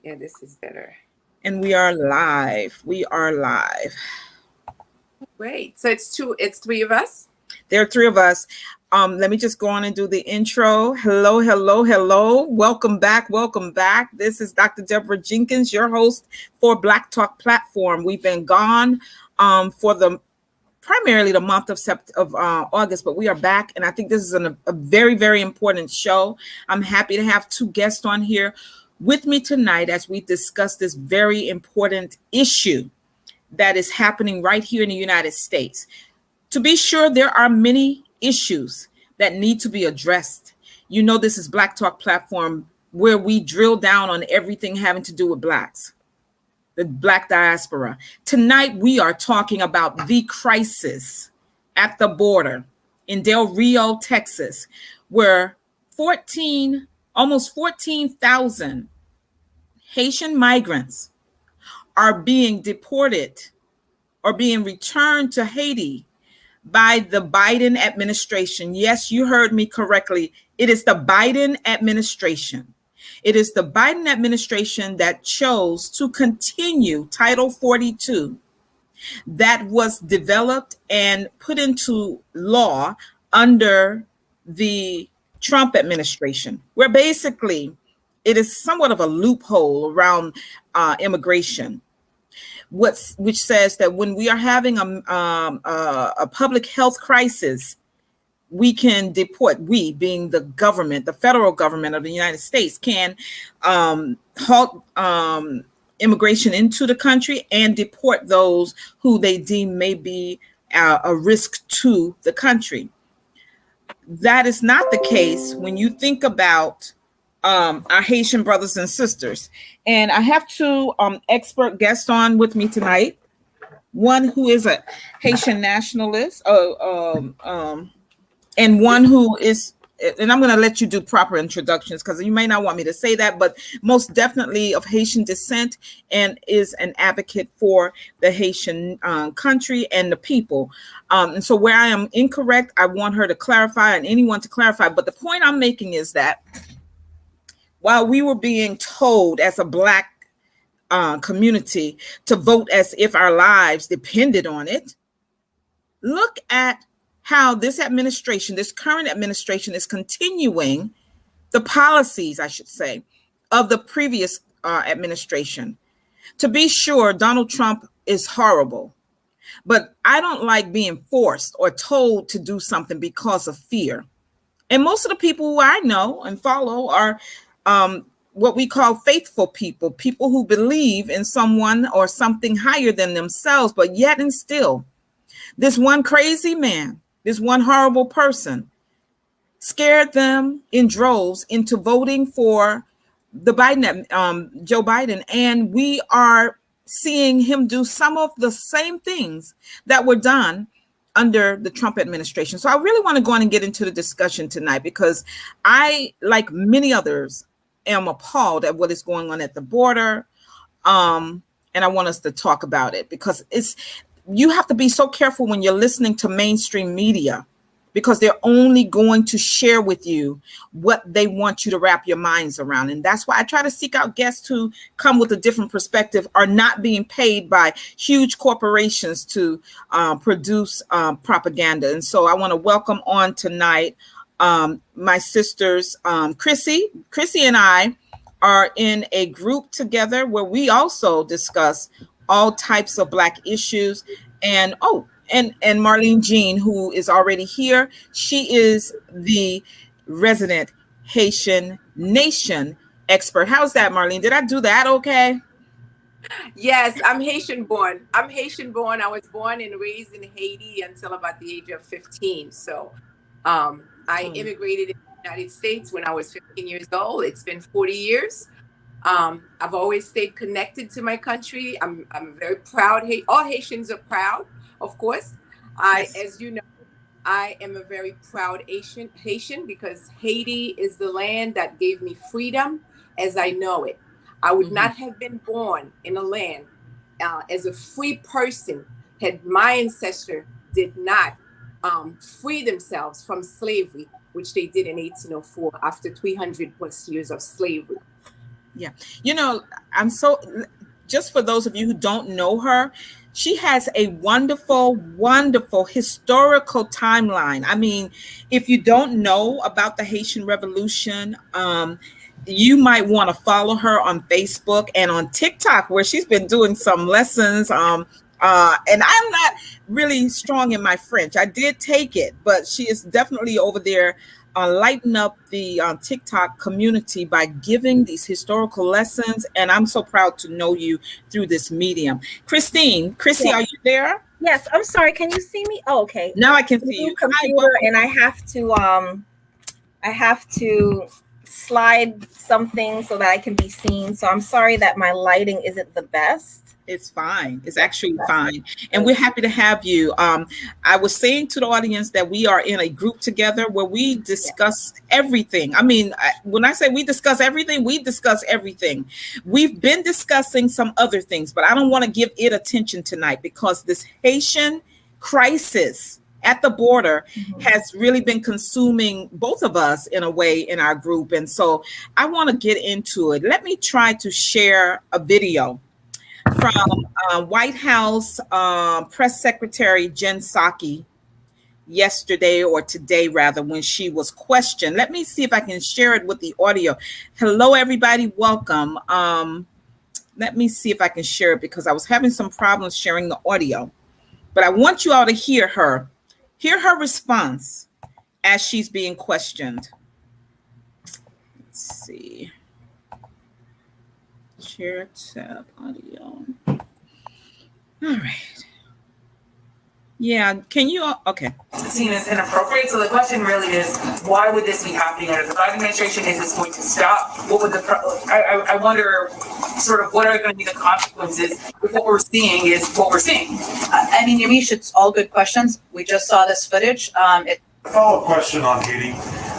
Yeah, this is better. And we are live. We are live. Great. So it's three of us. There are three of us. Let me just go on and do the intro. Hello, hello, hello. Welcome back. Welcome back. This is Dr. Deborah Jenkins, your host for Black Talk Platform. We've been gone for the primarily the month of August, but we are back, and I think this is a very, very important show. I'm happy to have two guests on here with me tonight as we discuss this very important issue that is happening right here in the United States. To be sure, there are many issues that need to be addressed. You know, this is Black Talk Platform where we drill down on everything having to do with Blacks, the Black diaspora. Tonight, we are talking about the crisis at the border in Del Rio, Texas, where almost 14,000 Haitian migrants are being deported or being returned to Haiti by the Biden administration. Yes, you heard me correctly. It is the Biden administration. It is the Biden administration that chose to continue Title 42 that was developed and put into law under the Trump administration, where basically it is somewhat of a loophole around immigration which says that when we are having a public health crisis, we can deport, we being the government, the federal government of the United States, can halt immigration into the country and deport those who they deem may be a risk to the country. That is not the case when you think about our Haitian brothers and sisters. And I have two expert guests on with me tonight. One who is a Haitian nationalist, and one who is, and I'm going to let you do proper introductions because you may not want me to say that, but most definitely of Haitian descent and is an advocate for the Haitian country and the people. And so where I am incorrect, I want her to clarify and anyone to clarify. But the point I'm making is that while we were being told as a Black community to vote as if our lives depended on it, look at how this administration, this current administration, is continuing the policies, I should say, of the previous administration. To be sure, Donald Trump is horrible, but I don't like being forced or told to do something because of fear. And most of the people who I know and follow are what we call faithful people, people who believe in someone or something higher than themselves, but yet and still, this one crazy man, this one horrible person scared them in droves into voting for the Biden, Joe Biden. And we are seeing him do some of the same things that were done under the Trump administration. So I really want to go on and get into the discussion tonight because I, like many others, am appalled at what is going on at the border. And I want us to talk about it because you have to be so careful when you're listening to mainstream media because they're only going to share with you what they want you to wrap your minds around. And that's why I try to seek out guests who come with a different perspective, are not being paid by huge corporations to produce propaganda. And so I want to welcome on tonight my sisters, Chrissy. Chrissy and I are in a group together where we also discuss all types of Black issues. And and Marlene Jean, who is already here. She is the resident Haitian Nation expert. How's that, Marlene? Did I do that okay? Yes, I'm Haitian born. I'm Haitian born. I was born and raised in Haiti until about the age of 15. So I immigrated in the United States when I was 15 years old. It's been 40 years. I've always stayed connected to my country. I'm very proud. All Haitians are proud, of course. Yes. As you know, I am a very proud Haitian because Haiti is the land that gave me freedom as I know it. I would not have been born in a land as a free person had my ancestor did not free themselves from slavery, which they did in 1804 after 300 plus years of slavery. Yeah. You know, I'm so, just for those of you who don't know her, she has a wonderful, wonderful historical timeline. I mean, if you don't know about the Haitian Revolution, you might want to follow her on Facebook and on TikTok, where she's been doing some lessons. And I'm not really strong in my French. I did take it, but she is definitely over there lighten up the TikTok community by giving these historical lessons. And I'm so proud to know you through this medium. Chrissy, Yes. are you there? Yes. I'm sorry. Can you see me? Oh, okay. Now I can see New you. Hi, computer, welcome. and I have to slide something so that I can be seen. So I'm sorry that my lighting isn't the best. It's fine. It's actually fine. And we're happy to have you. I was saying to the audience that we are in a group together where we discuss everything. I mean, when I say we discuss everything, we discuss everything. We've been discussing some other things, but I don't want to give it attention tonight because this Haitian crisis at the border has really been consuming both of us in a way in our group. And so I want to get into it. Let me try to share a video from White House Press Secretary Jen Psaki yesterday, or today rather, when she was questioned. Let me see if I can share it with the audio. Hello, everybody. Welcome. Let me see if I can share it because I was having some problems sharing the audio. But I want you all to hear her response as she's being questioned. Let's see. Share tab audio. All right. Yeah, can you all, okay. Seen as inappropriate. So the question really is, why would this be happening under the Biden administration? Is this going to stop? What would I wonder sort of what are going to be the consequences if what we're seeing is what we're seeing? I mean, Yamiche, it's all good questions. We just saw this footage. Follow-up question on Haiti.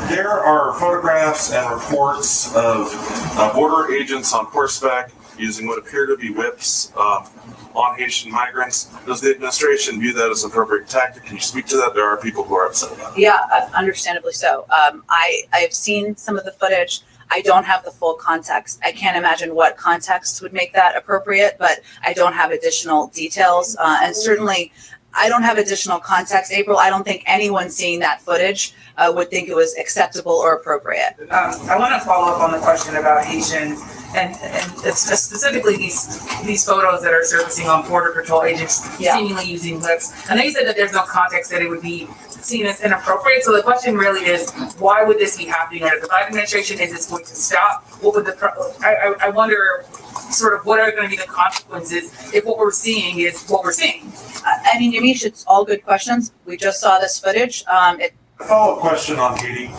There are photographs and reports of border agents on horseback using what appear to be whips on Haitian migrants. Does the administration view that as an appropriate tactic? Can you speak to that? There are people who are upset about it. Yeah, understandably so. I've seen some of the footage. I don't have the full context. I can't imagine what context would make that appropriate, but I don't have additional details. And certainly, I don't have additional context. April, I don't think anyone seeing that footage would think it was acceptable or appropriate. I want to follow up on the question about Haitians and it's specifically these photos that are surfacing on Border Patrol agents seemingly using whips. I know you said that there's no context that it would be seen as inappropriate. So the question really is, why would this be happening under the Biden administration? Is this going to stop? What would I wonder sort of what are going to be the consequences if what we're seeing is what we're seeing? I mean, Yamiche, it's all good questions. We just saw this footage. Follow-up question on Haiti.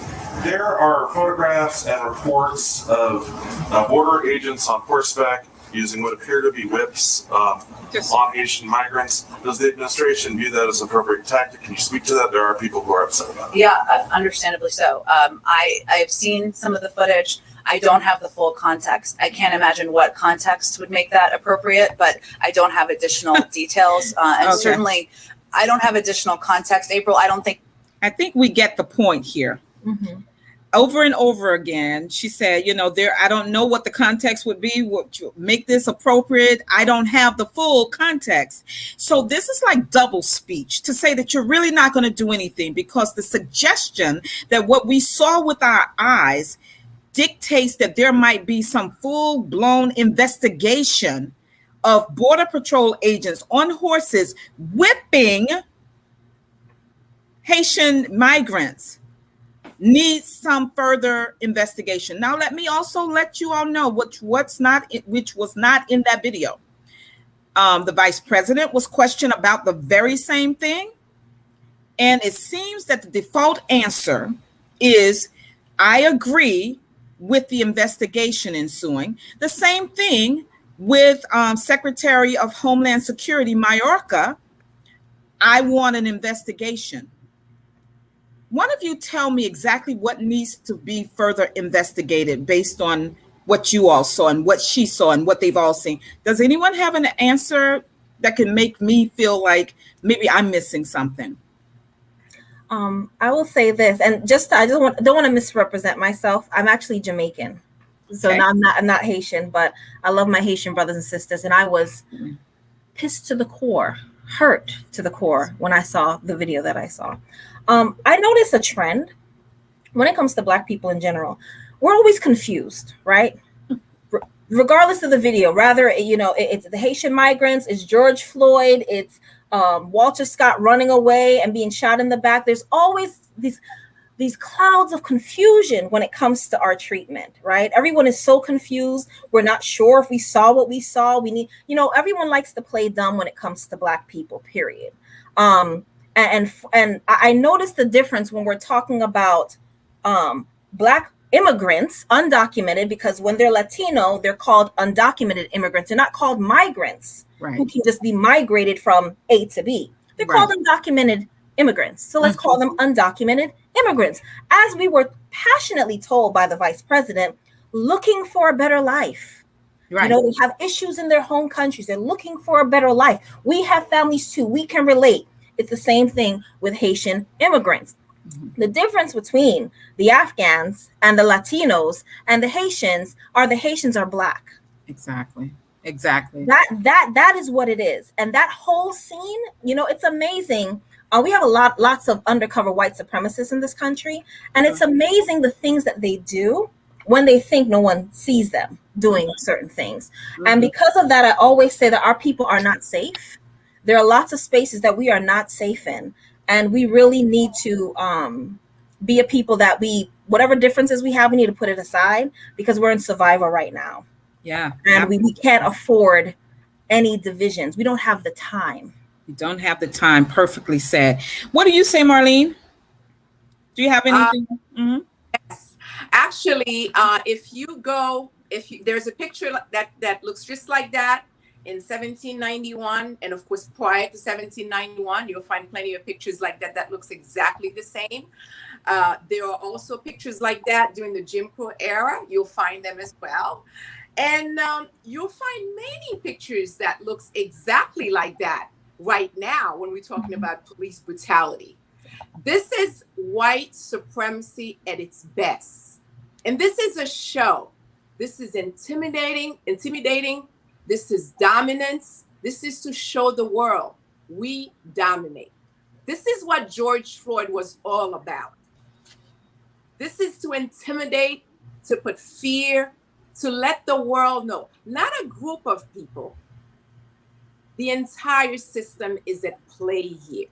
There are photographs and reports of border agents on horseback using what appear to be whips on Haitian migrants. Does the administration view that as an appropriate tactic? Can you speak to that? There are people who are upset about it. Yeah, understandably so. I've seen some of the footage. I don't have the full context. I can't imagine what context would make that appropriate, but I don't have additional details. And certainly, I don't have additional context. April, I think we get the point here. Mm-hmm. Over and over again, she said, I don't know what the context would be, what make this appropriate. I don't have the full context. So this is like double speech to say that you're really not going to do anything, because the suggestion that what we saw with our eyes dictates that there might be some full-blown investigation of Border Patrol agents on horses whipping Haitian migrants needs some further investigation. Now, let me also let you all know which was not in that video. The vice president was questioned about the very same thing, and it seems that the default answer is, "I agree with the investigation ensuing." The same thing with Secretary of Homeland Security Mayorkas. "I want an investigation." One of you tell me exactly what needs to be further investigated based on what you all saw and what she saw and what they've all seen. Does anyone have an answer that can make me feel like maybe I'm missing something? I will say this, and I don't want to misrepresent myself. I'm actually Jamaican. So Okay. now I'm not Haitian, but I love my Haitian brothers and sisters. And I was pissed to the core, hurt to the core when I saw the video that I saw. I noticed a trend when it comes to Black people in general. We're always confused, right? Regardless of the video, rather, it's the Haitian migrants, it's George Floyd, it's Walter Scott running away and being shot in the back. There's always these clouds of confusion when it comes to our treatment, right? Everyone is so confused. We're not sure if we saw what we saw. We need, everyone likes to play dumb when it comes to Black people, period. And I noticed the difference when we're talking about Black immigrants, undocumented, because when they're Latino, they're called undocumented immigrants. They're not called migrants who can just be migrated from A to B. They're called undocumented immigrants. So let's call them undocumented immigrants. As we were passionately told by the vice president, looking for a better life. They have issues in their home countries. They're looking for a better life. We have families too. We can relate. It's the same thing with Haitian immigrants. The difference between the Afghans and the Latinos and the Haitians are Black. Exactly. That is what it is. And that whole scene, it's amazing. We have lots of undercover white supremacists in this country, and it's amazing the things that they do when they think no one sees them doing certain things. And because of that, I always say that our people are not safe. There are lots of spaces that we are not safe in. And we really need to be a people that whatever differences we have, we need to put it aside because we're in survival right now. Yeah. And we can't afford any divisions. We don't have the time. You don't have the time. Perfectly said. What do you say, Marlene? Do you have anything? Yes. Actually, there's a picture that looks just like that in 1791, and of course prior to 1791, you'll find plenty of pictures like that looks exactly the same. There are also pictures like that during the Jim Crow era. You'll find them as well, and you'll find many pictures that looks exactly like that right now when we're talking about police brutality. This is white supremacy at its best, and this is a show. This is intimidating. This is dominance. This is to show the world we dominate. This is what George Floyd was all about. This is to intimidate, to put fear, to let the world know. Not a group of people. The entire system is at play here.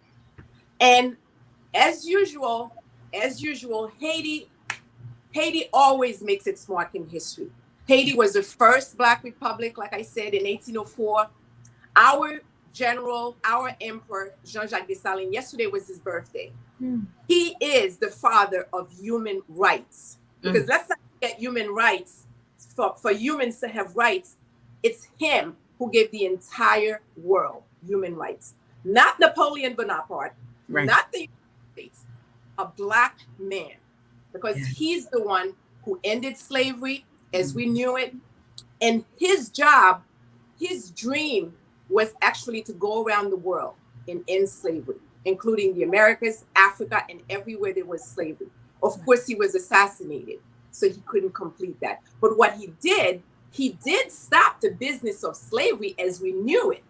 And as usual, Haiti always makes its mark in history. Haiti was the first Black republic, like I said, in 1804. Our general, our emperor, Jean-Jacques Dessalines, yesterday was his birthday. He is the father of human rights. Because let's not forget human rights. For humans to have rights, it's him who gave the entire world human rights. Not Napoleon Bonaparte, not the United States, a Black man. Because he's the one who ended slavery as we knew it. And his job, his dream was actually to go around the world and end slavery, including the Americas, Africa, and everywhere there was slavery. Of course, he was assassinated, so he couldn't complete that. But what he did stop the business of slavery as we knew it.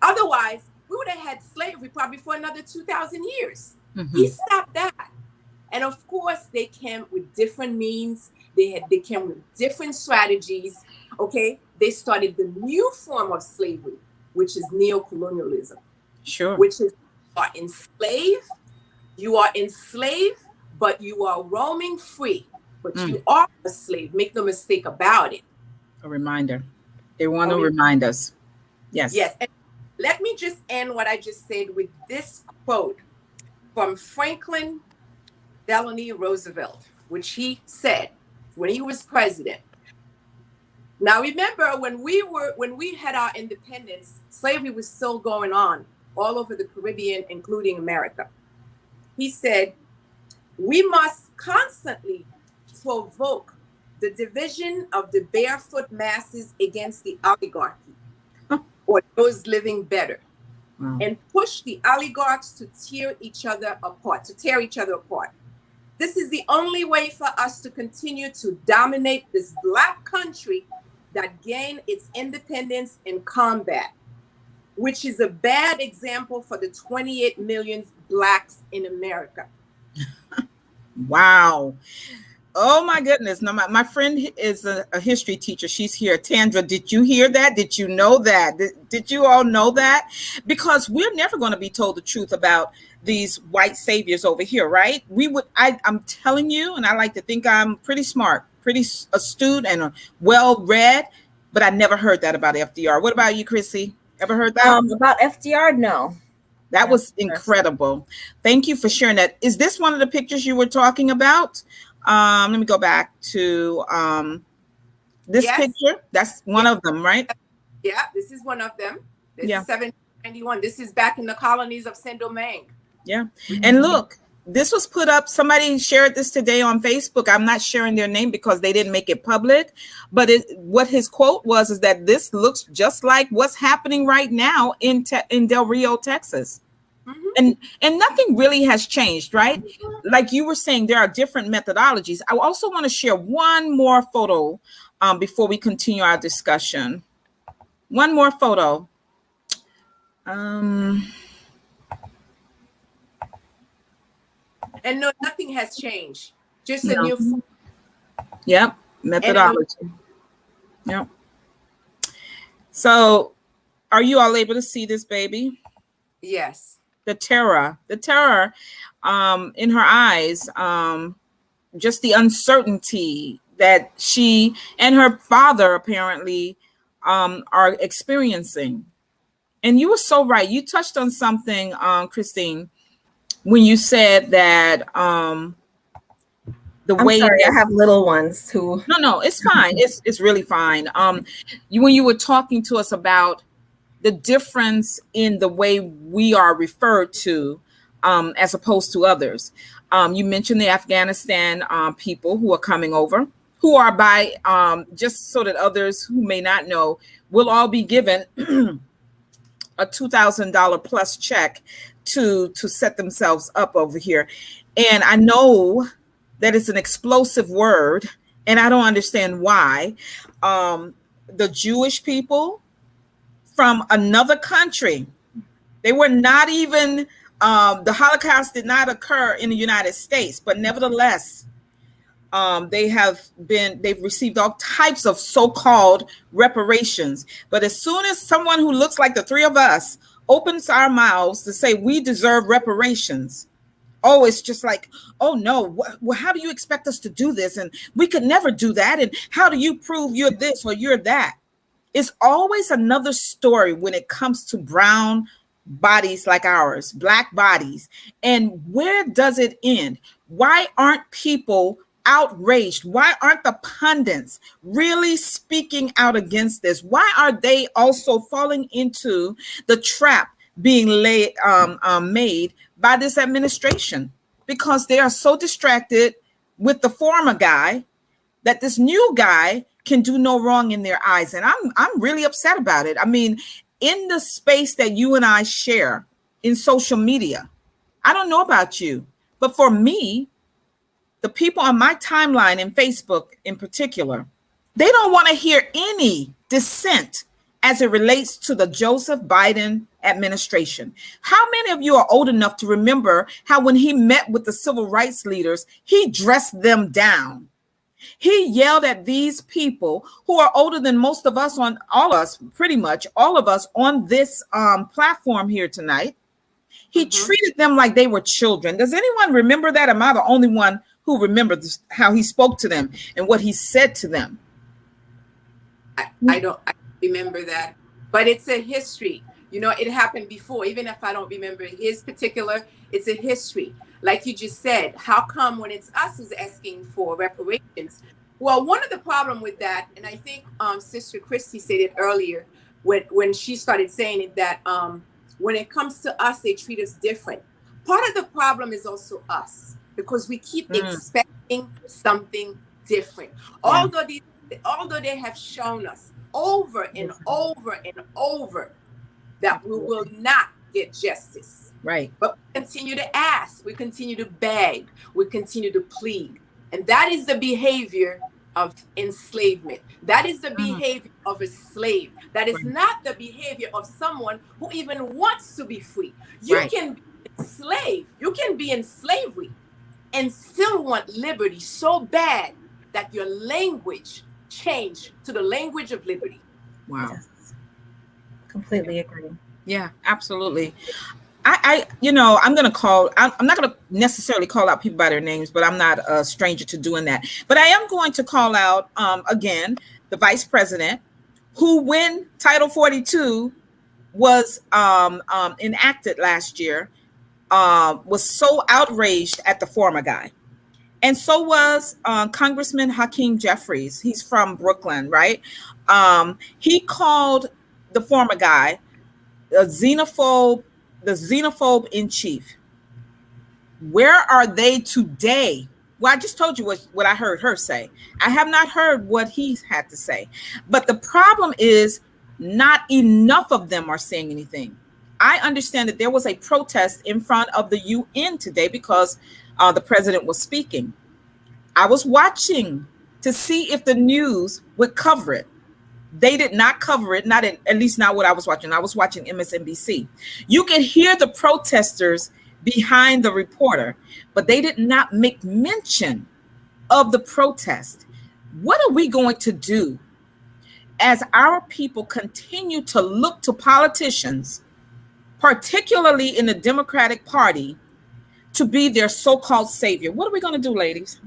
Otherwise, we would have had slavery probably for another 2,000 years. He stopped that. And of course, they came with different means. They came with different strategies. Okay, they started the new form of slavery, which is neocolonialism. Sure. Which is you are enslaved, but you are roaming free. But you are a slave. Make no mistake about it. A reminder. They want to remind us. Yes. Yes. And let me just end what I just said with this quote from Franklin Delano Roosevelt, which he said when he was president. Now remember, when we had our independence, slavery was still going on all over the Caribbean, including America. He said, we must constantly provoke the division of the barefoot masses against the oligarchy or those living better, and push the oligarchs to tear each other apart. This is the only way for us to continue to dominate this Black country that gained its independence in combat, which is a bad example for the 28 million Blacks in America. Wow. Oh my goodness. No, my friend is a history teacher. She's here. Tandra, did you hear that? Did you know that? Did you all know that? Because we're never going to be told the truth about these white saviors over here, right? I'm telling you, and I like to think I'm pretty smart, pretty astute and well-read, but I never heard that about FDR. What about you, Chrissy? Ever heard that? About FDR? No. That was incredible. Thank you for sharing that. Is this one of the pictures you were talking about? Let me go back to this picture. That's one of them, right? Yeah, this is one of them. This Yeah. is 1791. This is back in the colonies of Saint-Domingue. Yeah. And look, this was put up. Somebody shared this today on Facebook. I'm not sharing their name because they didn't make it public. But what his quote was is that this looks just like what's happening right now in Del Rio, Texas. And nothing really has changed, right? Like you were saying, there are different methodologies. I also want to share one more photo before we continue our discussion. One more photo. And no, nothing has changed. Just a new. Yep, methodology. Yep. So, are you all able to see this baby? Yes. The terror in her eyes, just the uncertainty that she and her father apparently are experiencing. And you were so right. You touched on something, Christine, when you said that I'm sorry, I have little ones who. No, it's fine. It's really fine. When you were talking to us about the difference in the way we are referred to as opposed to others. You mentioned the Afghanistan people who are coming over, who are by, just so that others who may not know, will all be given a $2,000 plus check to set themselves up over here. And I know that it's an explosive word, and I don't understand why. The Jewish people from another country, they were not even, the Holocaust did not occur in the United States, but nevertheless, they've received all types of so-called reparations. But as soon as someone who looks like the three of us opens our mouths to say we deserve reparations, oh, it's just like, oh no, well, how do you expect us to do this? And we could never do that. And how do you prove you're this or you're that? It's always another story when it comes to brown bodies like ours, Black bodies. And where does it end? Why aren't people outraged? Why aren't the pundits really speaking out against this? Why are they also falling into the trap being made by this administration? Because they are so distracted with the former guy that this new guy can do no wrong in their eyes. And I'm really upset about it. I mean, in the space that you and I share in social media, I don't know about you, but for me, the people on my timeline in Facebook in particular, they don't want to hear any dissent as it relates to the Joseph Biden administration. How many of you are old enough to remember how when he met with the civil rights leaders, he dressed them down? He yelled at these people who are older than most of us, pretty much all of us on this platform here tonight. He treated them like they were children. Does anyone remember that? Am I the only one who remembers how he spoke to them and what he said to them? I don't remember that, but it's a history. You know, it happened before. Even if I don't remember his particular, it's a history. Like you just said, how come when it's us who's asking for reparations? Well, one of the problem with that, and I think Sister Christy said it earlier when she started saying it, that when it comes to us, they treat us different. Part of the problem is also us, because we keep expecting something different. Yeah. Although they have shown us over and over and over that we will not get justice. Right. But we continue to ask, we continue to beg, we continue to plead. And that is the behavior of enslavement. That is the behavior of a slave. That is not the behavior of someone who even wants to be free. You can be enslaved. You can be in slavery and still want liberty so bad that your language changed to the language of liberty. Wow. Yes. Completely agree. Yeah, absolutely. I'm not going to necessarily call out people by their names, but I'm not a stranger to doing that. But I am going to call out, again, the vice president, who, when Title 42 was enacted last year, was so outraged at the former guy. And so was Congressman Hakeem Jeffries. He's from Brooklyn, right? He called the former guy a xenophobe, the xenophobe in chief. Where are they today? Well, I just told you what I heard her say. I have not heard what he's had to say. But the problem is not enough of them are saying anything. I understand that there was a protest in front of the UN today because the president was speaking. I was watching to see if the news would cover it. They did not cover it, at least not what I was watching. I was watching MSNBC. You could hear the protesters behind the reporter, but they did not make mention of the protest. What are we going to do as our people continue to look to politicians, particularly in the Democratic Party, to be their so-called savior? What are we going to do, ladies?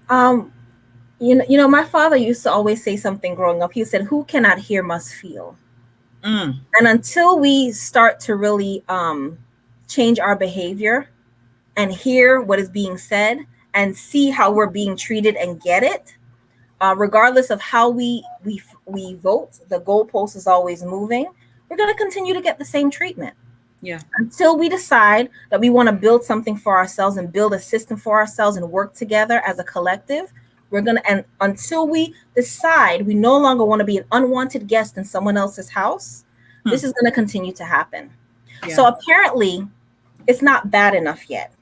My father used to always say something growing up. He said, "Who cannot hear must feel." And until we start to really change our behavior and hear what is being said and see how we're being treated and get it, regardless of how we vote, the goalpost is always moving. We're going to continue to get the same treatment. Yeah. Until we decide that we want to build something for ourselves and build a system for ourselves and work together as a collective, and until we decide we no longer want to be an unwanted guest in someone else's house, this is going to continue to happen. Yeah. So apparently it's not bad enough yet.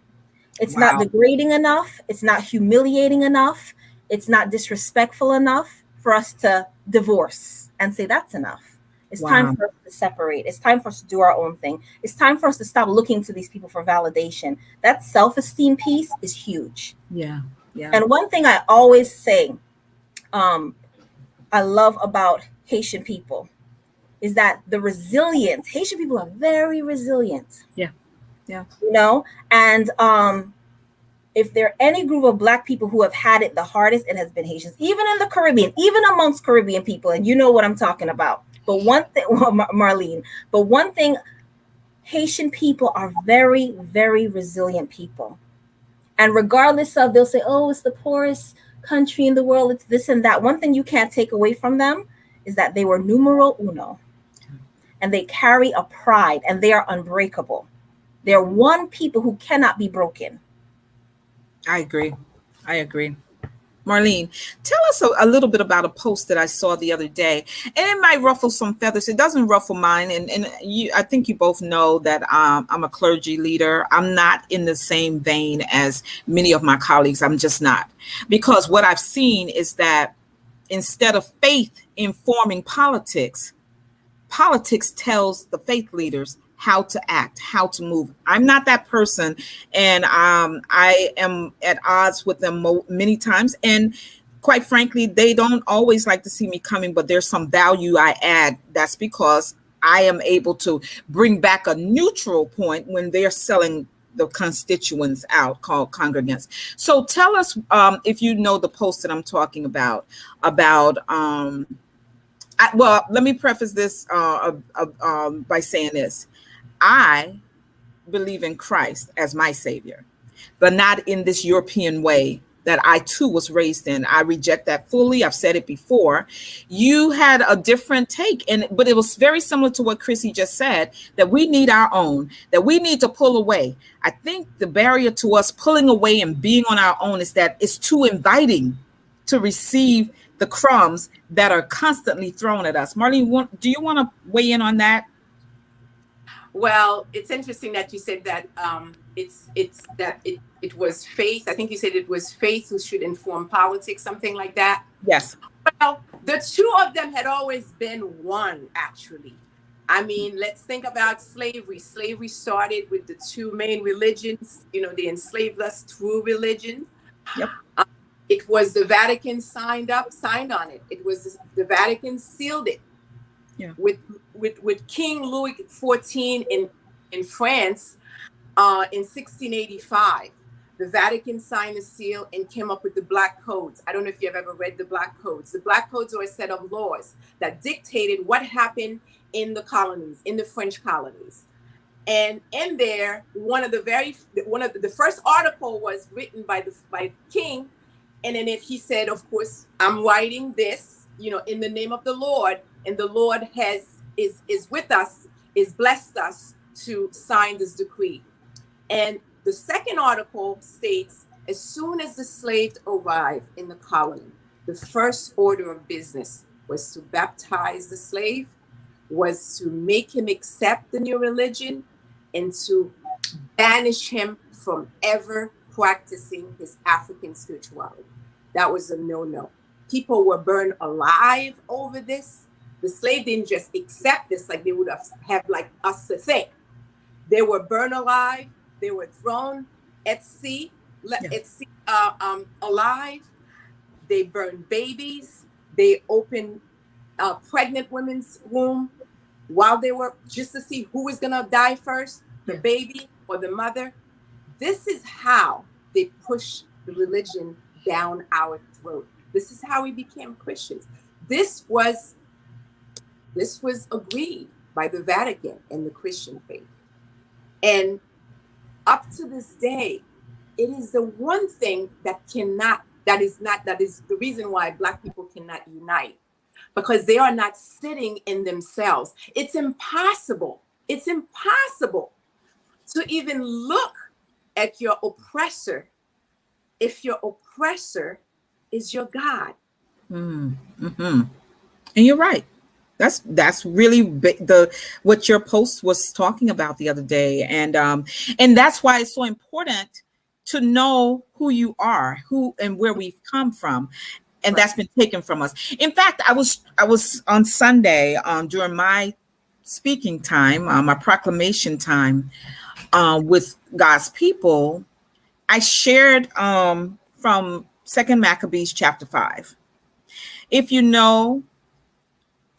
It's not degrading enough. It's not humiliating enough. It's not disrespectful enough for us to divorce and say that's enough. It's time for us to separate. It's time for us to do our own thing. It's time for us to stop looking to these people for validation. That self-esteem piece is huge. Yeah. Yeah. And one thing I always say, I love about Haitian people is that the resilience. Haitian people are very resilient. Yeah. Yeah. And if there are any group of Black people who have had it the hardest, it has been Haitians, even in the Caribbean, even amongst Caribbean people. And you know what I'm talking about. But one thing, Marlene, Haitian people are very, very resilient people. And regardless of, they'll say, oh, it's the poorest country in the world, it's this and that. One thing you can't take away from them is that they were numero uno. And they carry a pride and they are unbreakable. They're one people who cannot be broken. I agree. Marlene, tell us a little bit about a post that I saw the other day, and it might ruffle some feathers. It doesn't ruffle mine, and I think you both know that I'm a clergy leader. I'm not in the same vein as many of my colleagues. I'm just not, because what I've seen is that instead of faith informing politics, politics tells the faith leaders how to act, how to move. I'm not that person. And I am at odds with them many times. And quite frankly, they don't always like to see me coming, but there's some value I add. That's because I am able to bring back a neutral point when they're selling the constituents out, called congregants. So tell us if you know the post that I'm talking about, well, let me preface this by saying this. I believe in Christ as my savior, but not in this European way that I too was raised in. I reject that fully. I've said it before. You had a different take, but it was very similar to what Chrissy just said, that we need our own, that we need to pull away. I think the barrier to us pulling away and being on our own is that it's too inviting to receive the crumbs that are constantly thrown at us. Marlene, do you want to weigh in on that? Well, it's interesting that you said that it was faith. I think you said it was faith who should inform politics, something like that. Yes. Well, the two of them had always been one, actually. I mean, let's think about slavery. Slavery started with the two main religions. They enslaved us through religion. Yep. It was the Vatican signed on it. It was the Vatican sealed it. Yeah. With King Louis XIV in France in 1685. The Vatican signed a seal and came up with the Black Codes. I don't know if you've ever read the Black Codes. The Black Codes are a set of laws that dictated what happened in the colonies, in the French colonies. And in there, the first article was written by King, and in it he said, of course, I'm writing this, in the name of the Lord, and the Lord is with us, is blessed us to sign this decree. And the second article states, as soon as the slaves arrived in the colony, the first order of business was to baptize the slave, was to make him accept the new religion, and to banish him from ever practicing his African spirituality. That was a no-no. People were burned alive over this. The slave didn't just accept this like they would have like us to think. They were burned alive. They were thrown at sea, alive. They burned babies. They opened pregnant women's womb while they were, just to see who was gonna die first, the baby or the mother. This is how they push the religion down our throat. This is how we became Christians. This was agreed by the Vatican and the Christian faith. And up to this day, it is the one thing that is the reason why Black people cannot unite, because they are not sitting in themselves. It's impossible to even look at your oppressor if your oppressor is your God. Mm-hmm. And you're right. That's really what your post was talking about the other day, and that's why it's so important to know who you are, who and where we've come from, and that's been taken from us. In fact, I was on Sunday during my speaking time, my proclamation time with God's people. I shared from 2 Maccabees chapter 5. If you know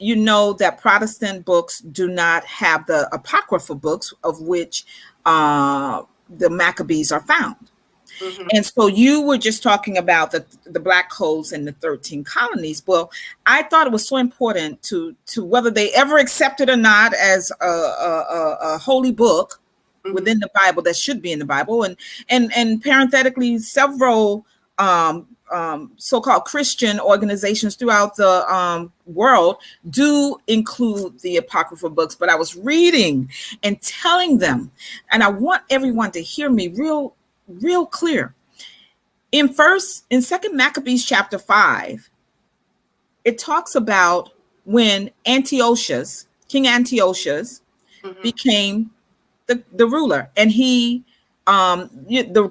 that Protestant books do not have the apocryphal books of which the Maccabees are found. Mm-hmm. And so you were just talking about the Black Codes and the 13 colonies. Well, I thought it was so important to whether they ever accept it or not as a holy book within the Bible that should be in the Bible, and parenthetically, several so-called Christian organizations throughout the world do include the apocryphal books. But I was reading and telling them, and I want everyone to hear me real clear. In 2 Maccabees chapter 5, it talks about when King Antiochus became the ruler, and the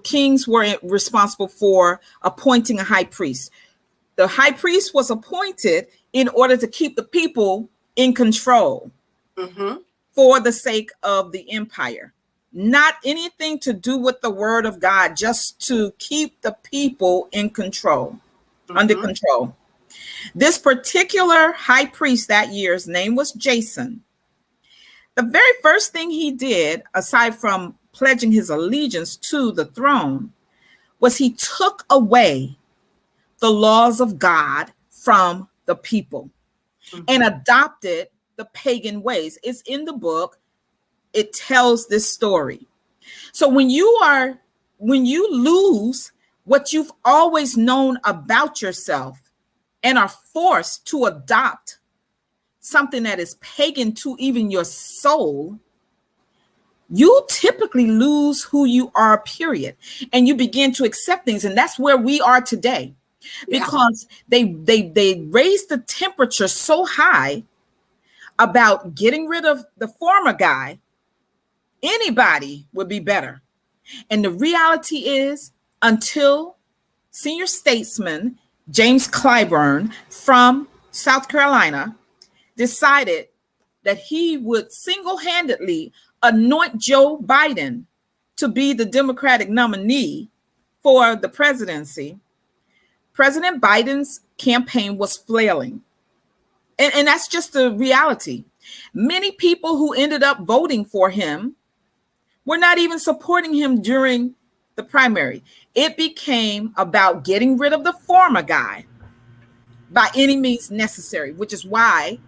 kings were responsible for appointing a high priest. The high priest was appointed in order to keep the people in control for the sake of the empire. Not anything to do with the word of God, just to keep the people in control, under control. This particular high priest that year's name was Jason. The very first thing he did, aside from pledging his allegiance to the throne, was he took away the laws of God from the people and adopted the pagan ways. It's in the book. It tells this story. So when you lose what you've always known about yourself and are forced to adopt something that is pagan to even your soul, you typically lose who you are, period. And you begin to accept things. And that's where we are today, because they raised the temperature so high about getting rid of the former guy Anybody would be better. And the reality is, until senior statesman James Clyburn from South Carolina decided that he would single-handedly anoint Joe Biden to be the Democratic nominee for the presidency, President Biden's campaign was flailing. And that's just the reality. Many people who ended up voting for him were not even supporting him during the primary. It became about getting rid of the former guy by any means necessary, which is why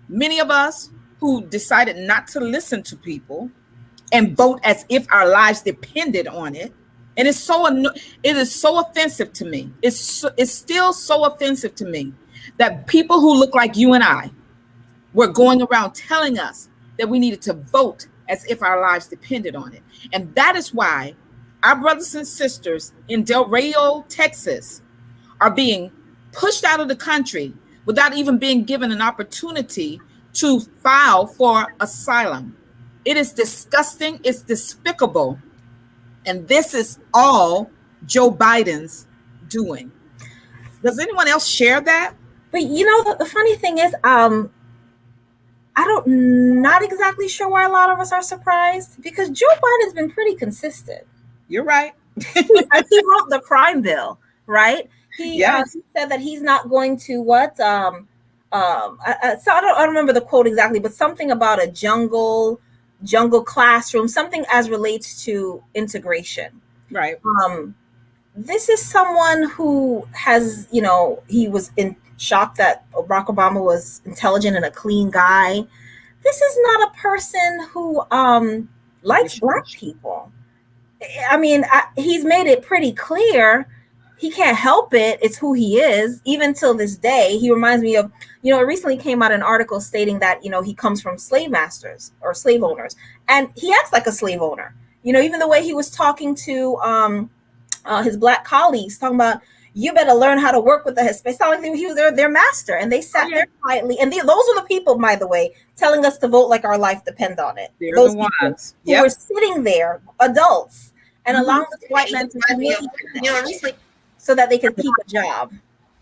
many of us who decided not to listen to people and vote as if our lives depended on it, and it is so offensive to me. It's still so offensive to me that people who look like you and I were going around telling us that we needed to vote as if our lives depended on it. And that is why our brothers and sisters in Del Rio, Texas, are being pushed out of the country without even being given an opportunity to file for asylum. It is disgusting. It's despicable. And this is all Joe Biden's doing. Does anyone else share that? But you know, the funny thing is, not exactly sure why a lot of us are surprised, because Joe Biden's been pretty consistent. You're right. He wrote the crime bill, right? He said that he's not going to so I don't remember the quote exactly, but something about a jungle classroom, something as relates to integration. Right. This is someone who has, he was in shock that Barack Obama was intelligent and a clean guy. This is not a person who likes Black people. I mean, he's made it pretty clear he can't help it. It's who he is. Even till this day, he reminds me of, it recently came out an article stating that, he comes from slave masters or slave owners, and he acts like a slave owner. Even the way he was talking to his Black colleagues, talking about, you better learn how to work with the Hispanic. It sounded like he was their master, and they sat there quietly. And those are the people, by the way, telling us to vote like our life depends on it. They're those the ones who were sitting there, adults, and allowing this white man to humiliate so that they could keep a job.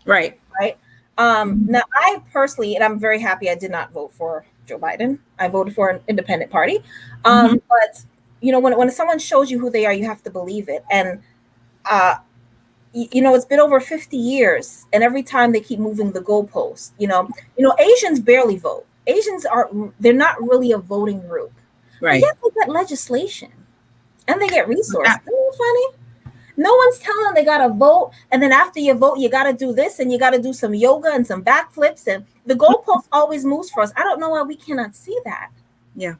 Right. Right. Now, I personally, and I'm very happy I did not vote for Joe Biden. I voted for an independent party. But, when someone shows you who they are, you have to believe it. And, it's been over 50 years, and every time they keep moving the goalposts. Asians barely vote. Asians they're not really a voting group. Right. But yet they get legislation, and they get resources. Isn't it funny? No one's telling them they got to vote, and then after you vote, you got to do this, and you got to do some yoga and some backflips, and the goalpost always moves for us. I don't know why we cannot see that. Yeah.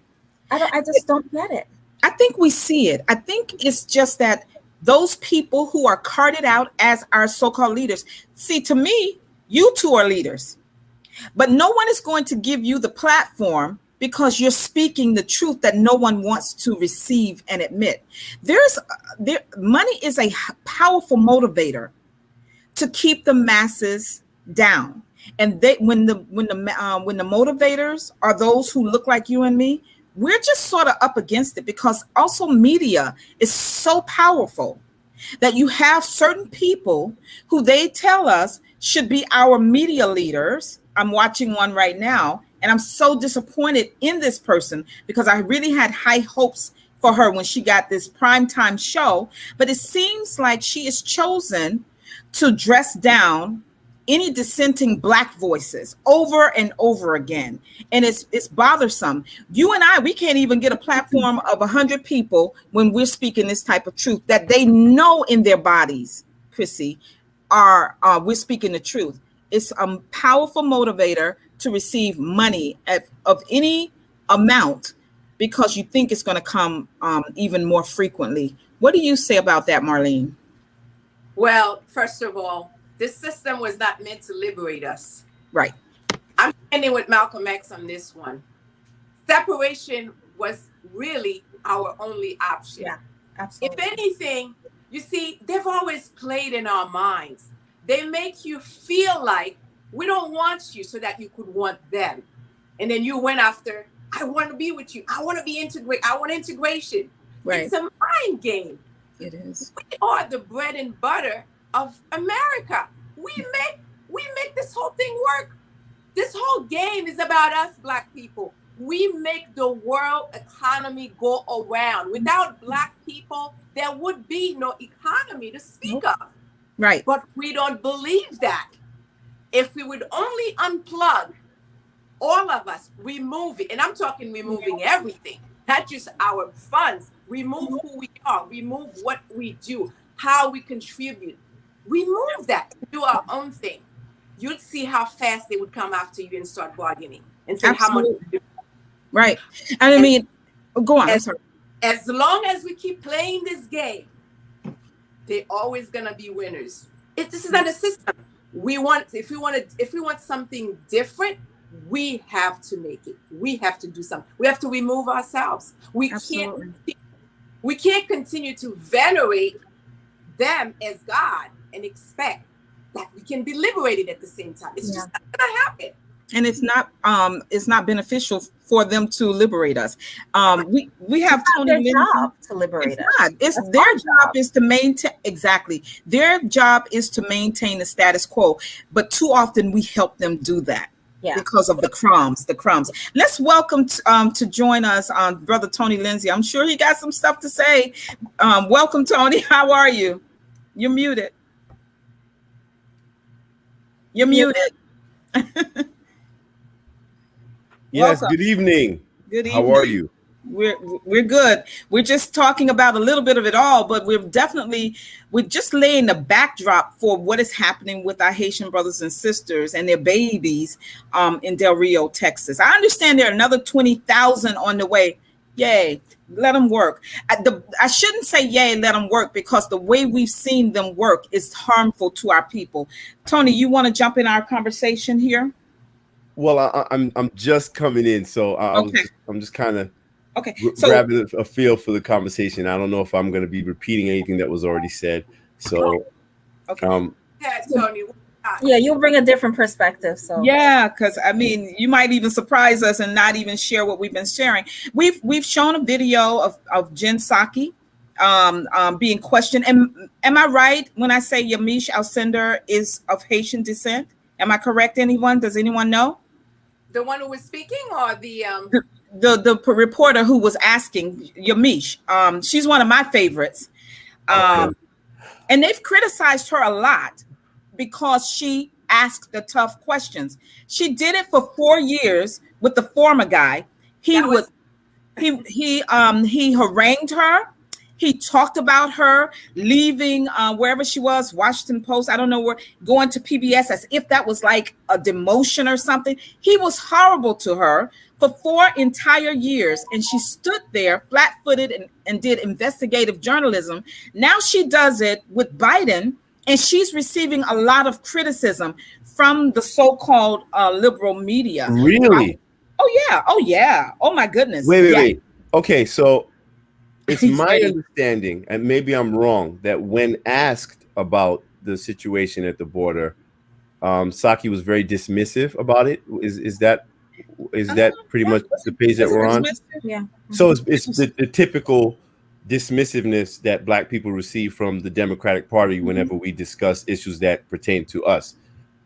I just don't get it. I think we see it. I think it's just that those people who are carted out as our so-called leaders. See, to me, you two are leaders, but no one is going to give you the platform because you're speaking the truth that no one wants to receive and admit. Money is a powerful motivator to keep the masses down. And when the motivators are those who look like you and me, we're just sort of up against it, because also media is so powerful that you have certain people who they tell us should be our media leaders. I'm watching one right now, and I'm so disappointed in this person because I really had high hopes for her when she got this primetime show. But it seems like she is chosen to dress down any dissenting Black voices over and over again. And it's bothersome. You and I, we can't even get a platform of 100 people when we're speaking this type of truth that they know in their bodies, Chrissy, we're speaking the truth. It's a powerful motivator to receive money of any amount because you think it's going to come even more frequently. What do you say about that, Marlene? Well, first of all, this system was not meant to liberate us. Right. I'm standing with Malcolm X on this one. Separation was really our only option. Yeah, absolutely. If anything, you see, they've always played in our minds. They make you feel like we don't want you so that you could want them. And then you went after, I I want to be with you. I want to be integrated. I want integration. Right. It's a mind game. It is. We are the bread and butter of America. We make this whole thing work. This whole game is about us, Black people. We make the world economy go around. Without Black people, there would be no economy to speak of. Right. But we don't believe that. If we would only unplug, all of us, remove it, and I'm talking removing everything, not just our funds, remove who we are, remove what we do, how we contribute, remove that, do our own thing. You'd see how fast they would come after you and start bargaining and say how much. Right. And I mean, go on. As long as we keep playing this game, they're always gonna be winners. This is not a system. If we want something different, we have to make it. We have to do something. We have to remove ourselves. We can't continue to venerate them as God and expect that we can be liberated at the same time. It's just not gonna happen. And it's not beneficial for them to liberate us. We have Tony their job to liberate us. It's their job is to maintain their job is to maintain the status quo. But too often we help them do that. Yeah. Because of the crumbs. Let's welcome to join us Brother Tony Lindsay. I'm sure he got some stuff to say. Welcome, Tony. How are you? You're muted. You're muted. Yes, welcome. Good evening. Good evening. How are you? We're good. We're just talking about a little bit of it all, but we're just laying the backdrop for what is happening with our Haitian brothers and sisters and their babies in Del Rio, Texas. I understand there are another 20,000 on the way. Yay, let them work. I shouldn't say yay, let them work, because the way we've seen them work is harmful to our people. Tony, you want to jump in our conversation here? Well, I'm just coming in, so I'm just kind of grabbing a feel for the conversation. I don't know if I'm going to be repeating anything that was already said. So, Tony. Yeah, you'll bring a different perspective. So yeah, because I mean, you might even surprise us and not even share what we've been sharing. We've shown a video of Jen Psaki being questioned. And am I right when I say Yamiche Alcindor is of Haitian descent? Am I correct? Anyone? Does anyone know? The one who was speaking, or the reporter who was asking Yamiche? She's one of my favorites. And they've criticized her a lot because she asked the tough questions. She did it for 4 years with the former guy. He harangued her. He talked about her leaving wherever she was, Washington Post, I don't know where, going to PBS as if that was like a demotion or something. He was horrible to her for 4 entire years. And she stood there flat-footed and did investigative journalism. Now she does it with Biden, and she's receiving a lot of criticism from the so-called liberal media. Really? Oh, yeah. Oh, my goodness. Wait. Okay, so it's my understanding, and maybe I'm wrong, that when asked about the situation at the border, Psaki was very dismissive about it. Is that pretty much the page that we're on? Yeah. So it's the typical dismissiveness that Black people receive from the Democratic Party whenever we discuss issues that pertain to us,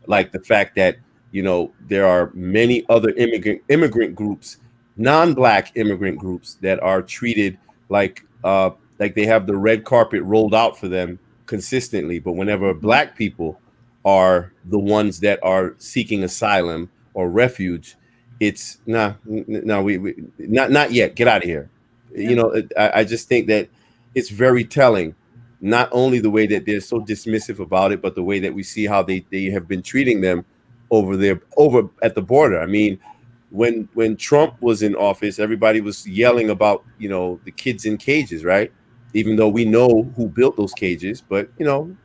like the fact that there are many other immigrant groups, non-Black immigrant groups, that are treated like they have the red carpet rolled out for them consistently. But whenever Black people are the ones that are seeking asylum or refuge, it's we not yet. Get out of here. Yeah. I just think that it's very telling, not only the way that they're so dismissive about it, but the way that we see how they have been treating them over at the border. I mean, when Trump was in office, everybody was yelling about, the kids in cages, right? Even though we know who built those cages, but,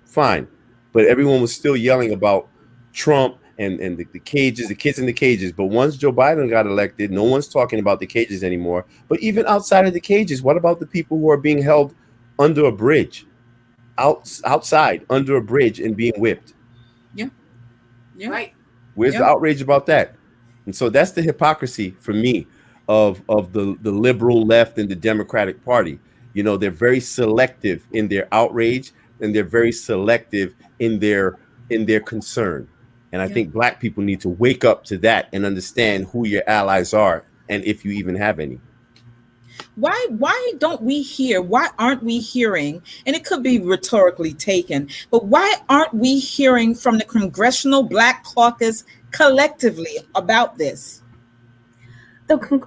fine. But everyone was still yelling about Trump and the cages, the kids in the cages. But once Joe Biden got elected, no one's talking about the cages anymore. But even outside of the cages, what about the people who are being held under a bridge, outside under a bridge and being whipped? Yeah. Right. Where's the outrage about that? And so that's the hypocrisy for me of the liberal left and the Democratic Party. You know, they're very selective in their outrage, and they're very selective in their concern. And I think Black people need to wake up to that and understand who your allies are, and if you even have any. Why don't we hear, why aren't we hearing, and it could be rhetorically taken, but why aren't we hearing from the Congressional Black Caucus collectively about this?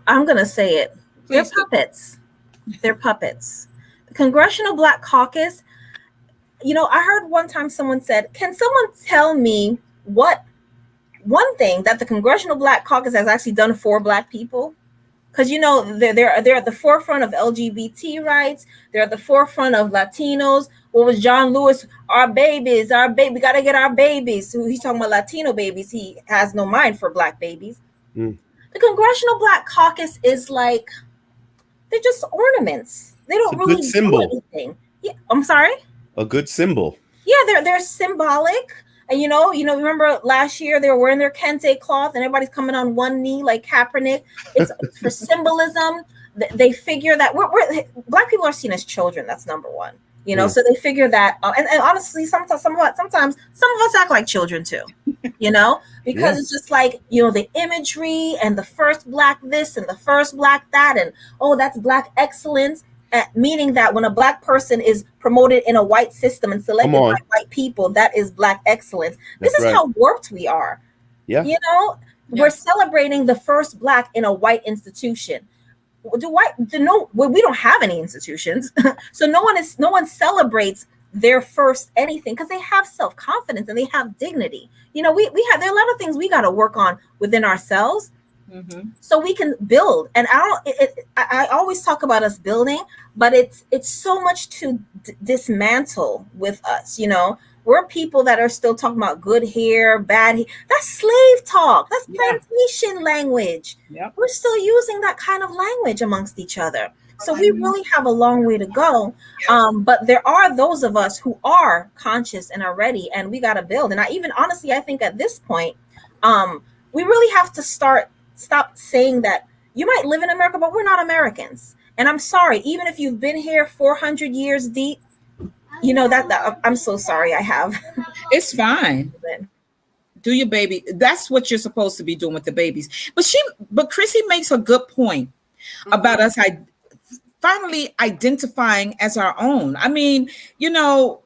I'm going to say it. They're Please. puppets. They're puppets. The Congressional Black Caucus, you know, I heard one time someone said, can someone tell me what one thing that the Congressional Black Caucus has actually done for Black people? Because, you know, they're at the forefront of LGBT rights. They're at the forefront of Latinos. What was John Lewis? Our babies, we got to get our babies. So he's talking about Latino babies. He has no mind for Black babies. Mm. The Congressional Black Caucus is like, they're just ornaments. They don't really do anything. Yeah, I'm sorry? A good symbol. Yeah, they're symbolic. And you know, remember last year they were wearing their kente cloth and everybody's coming on one knee like Kaepernick. It's for symbolism. They figure that we're Black people are seen as children. That's number one. You know, so they figure that, and honestly, sometimes some of us act like children too. You know, because it's just like, you know, the imagery and the first Black this and the first Black that, and that's Black excellence. Meaning that when a Black person is promoted in a white system and selected by white people, that is Black excellence. This is how warped we are. Yeah. You know, we're celebrating the first Black in a white institution. We don't have any institutions. So no one celebrates their first anything because they have self-confidence and they have dignity. You know, there are a lot of things we got to work on within ourselves. Mm-hmm. So we can build, and I always talk about us building, but it's so much to dismantle with us. You know, we're people that are still talking about good hair, bad hair. That's slave talk. That's plantation language. Yep. We're still using that kind of language amongst each other. So we really have a long way to go. But there are those of us who are conscious and are ready, and we got to build. And I think at this point, we really have to stop saying that you might live in America, but we're not Americans. And I'm sorry, even if you've been here 400 years deep, you know, that I'm so sorry I have. It's fine. Do your baby. That's what you're supposed to be doing with the babies. But Chrissy makes a good point about us finally identifying as our own. I mean, you know,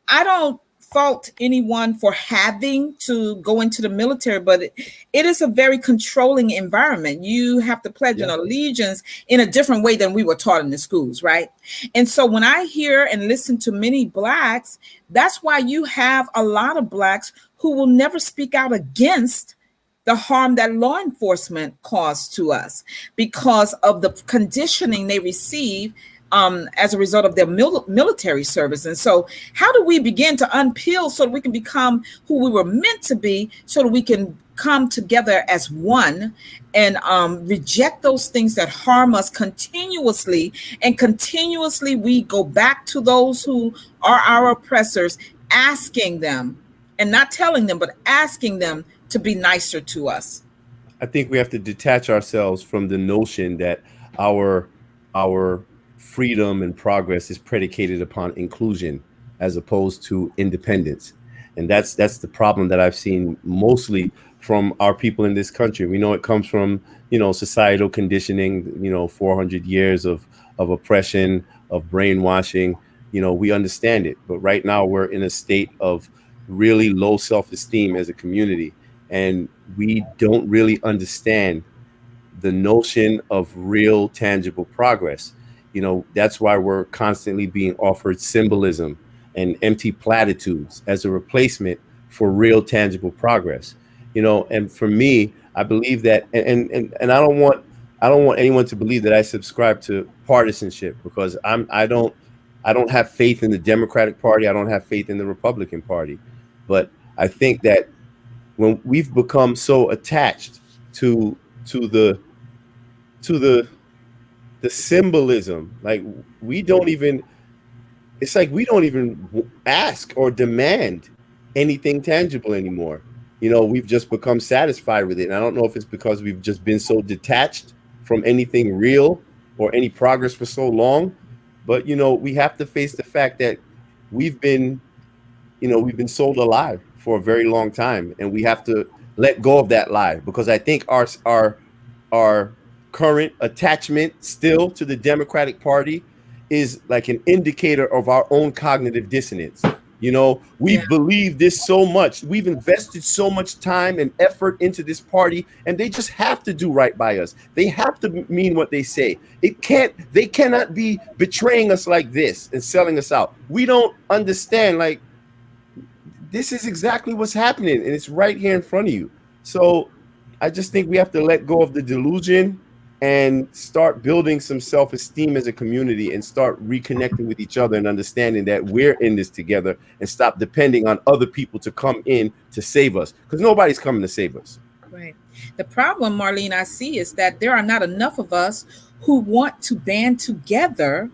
I don't fault anyone for having to go into the military, but it is a very controlling environment. You have to pledge an allegiance in a different way than we were taught in the schools, right? And so when I hear and listen to many Blacks, that's why you have a lot of Blacks who will never speak out against the harm that law enforcement caused to us because of the conditioning they receive as a result of their military service. And so how do we begin to unpeel so that we can become who we were meant to be, so that we can come together as one and reject those things that harm us continuously, and continuously we go back to those who are our oppressors, asking them, and not telling them, but asking them to be nicer to us. I think we have to detach ourselves from the notion that our freedom and progress is predicated upon inclusion as opposed to independence. And that's the problem that I've seen mostly from our people in this country. We know it comes from, you know, societal conditioning, you know, 400 years of oppression, of brainwashing. You know, we understand it. But right now we're in a state of really low self-esteem as a community. And we don't really understand the notion of real tangible progress. You know, that's why we're constantly being offered symbolism and empty platitudes as a replacement for real tangible progress. You know, and for me, I believe that, and I don't want anyone to believe that I subscribe to partisanship, because I don't have faith in the Democratic Party. I don't have faith in the Republican Party. But I think that when we've become so attached to the symbolism, like we don't even ask or demand anything tangible anymore. You know, we've just become satisfied with it. And I don't know if it's because we've just been so detached from anything real or any progress for so long. But we have to face the fact that we've been sold a lie for a very long time, and we have to let go of that lie, because I think our current attachment still to the Democratic Party is like an indicator of our own cognitive dissonance. We've believed this so much. We've invested so much time and effort into this party, and they just have to do right by us. They have to mean what they say. They cannot be betraying us like this and selling us out. We don't understand, like, this is exactly what's happening, and it's right here in front of you. So I just think we have to let go of the delusion and start building some self-esteem as a community, and start reconnecting with each other and understanding that we're in this together, and stop depending on other people to come in to save us, because nobody's coming to save us. Right. The problem, Marlene, I see is that there are not enough of us who want to band together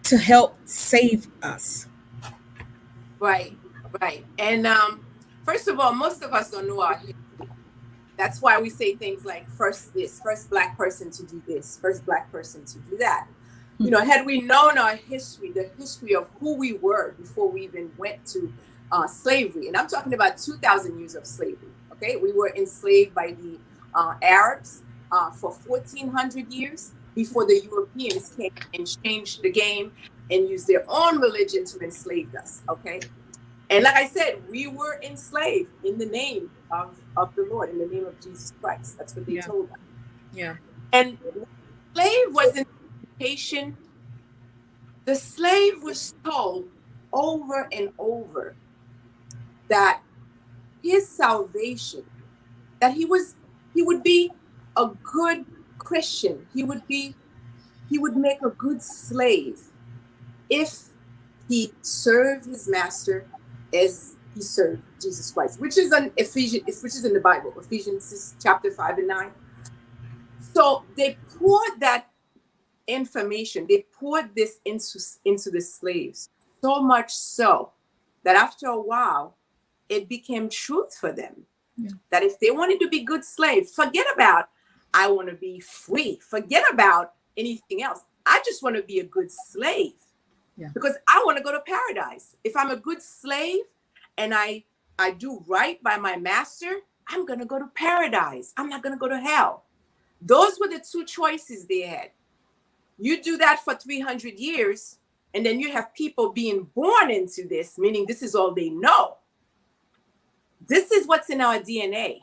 to help save us. Right. And first of all, most of us don't know our history. That's why we say things like first Black person to do this, first Black person to do that. Had we known our history, the history of who we were before we even went to slavery, and I'm talking about 2,000 years of slavery, okay? We were enslaved by the Arabs for 1,400 years before the Europeans came and changed the game and used their own religion to enslave us, okay? And like I said, we were enslaved in the name of the Lord, in the name of Jesus Christ. That's what they told us. Yeah. And slave was in education. The slave was told over and over that his salvation, that he would be a good Christian. He would make a good slave if he served his master as he served Jesus Christ, which is in the Bible, Ephesians chapter 5 and 9. So they poured that information, they poured this into the slaves, so much so that after a while, it became truth for them. Yeah. That if they wanted to be good slaves, forget about, I want to be free, forget about anything else. I just want to be a good slave. Yeah. Because I want to go to paradise. If I'm a good slave and I do right by my master, I'm going to go to paradise. I'm not going to go to hell. Those were the two choices they had. You do that for 300 years, and then you have people being born into this, meaning this is all they know. This is what's in our DNA.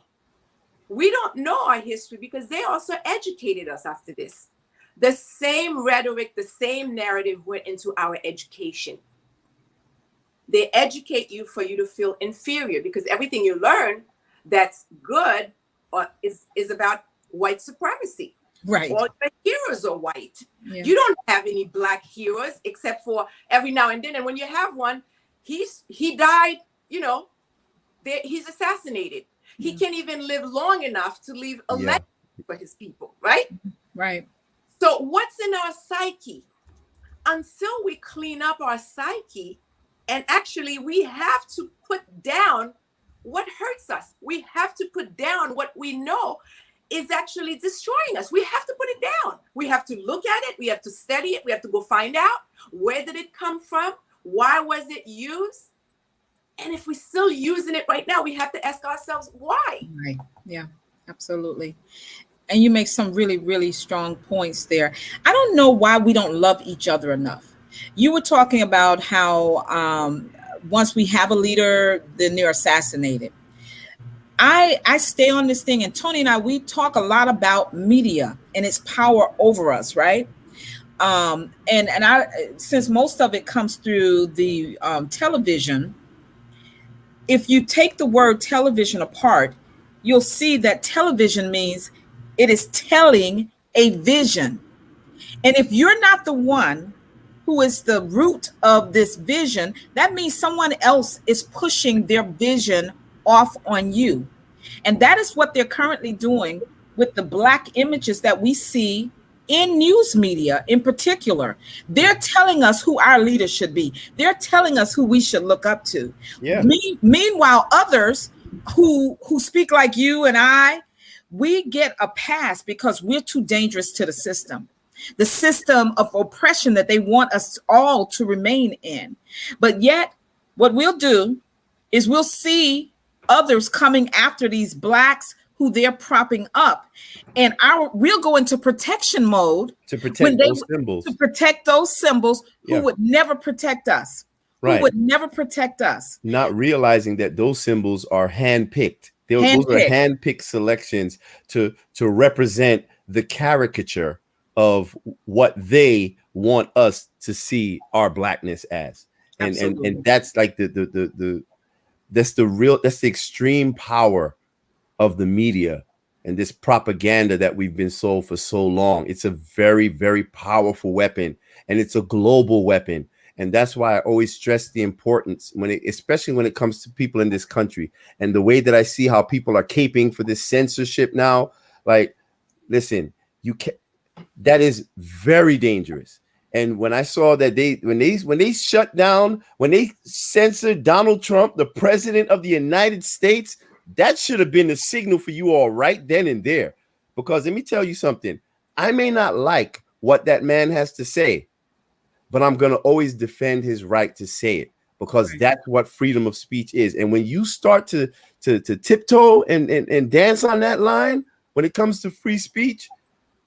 We don't know our history because they also educated us after this. The same rhetoric, the same narrative went into our education. They educate you for you to feel inferior, because everything you learn that's good is about white supremacy. Right. All the heroes are white. Yeah. You don't have any Black heroes except for every now and then. And when you have one, he died, he's assassinated. Yeah. He can't even live long enough to leave a legacy for his people, right? Right. So what's in our psyche? Until we clean up our psyche, and actually we have to put down what hurts us. We have to put down what we know is actually destroying us. We have to put it down. We have to look at it. We have to study it. We have to go find out, where did it come from? Why was it used? And if we're still using it right now, we have to ask ourselves why. Right. Yeah, absolutely. And you make some really, really strong points there. I don't know why we don't love each other enough. You were talking about how once we have a leader, then they're assassinated. I stay on this thing, and Tony and I, we talk a lot about media and its power over us, right? And I, since most of it comes through the television, if you take the word television apart, you'll see that television means it is telling a vision. And if you're not the one who is the root of this vision, that means someone else is pushing their vision off on you. And that is what they're currently doing with the Black images that we see in news media in particular. They're telling us who our leaders should be. They're telling us who we should look up to. Yeah. Meanwhile, others who speak like you and I, we get a pass because we're too dangerous to the system of oppression that they want us all to remain in. But yet, what we'll do is we'll see others coming after these Blacks who they're propping up, and we'll go into protection mode to protect those symbols. To protect those symbols who would never protect us. Right. Who would never protect us. Not realizing that those symbols are handpicked. Those are handpicked selections to represent the caricature of what they want us to see our Blackness as. And that's like that's the extreme power of the media and this propaganda that we've been sold for so long. It's a very, very powerful weapon, and it's a global weapon. And that's why I always stress the importance especially when it comes to people in this country, and the way that I see how people are caping for this censorship now. Like, listen, that is very dangerous. And when I saw that when they shut down, when they censored Donald Trump, the president of the United States, that should have been the signal for you all right then and there. Because let me tell you something, I may not like what that man has to say, but I'm going to always defend his right to say it, because that's what freedom of speech is. And when you start to tiptoe and dance on that line, when it comes to free speech,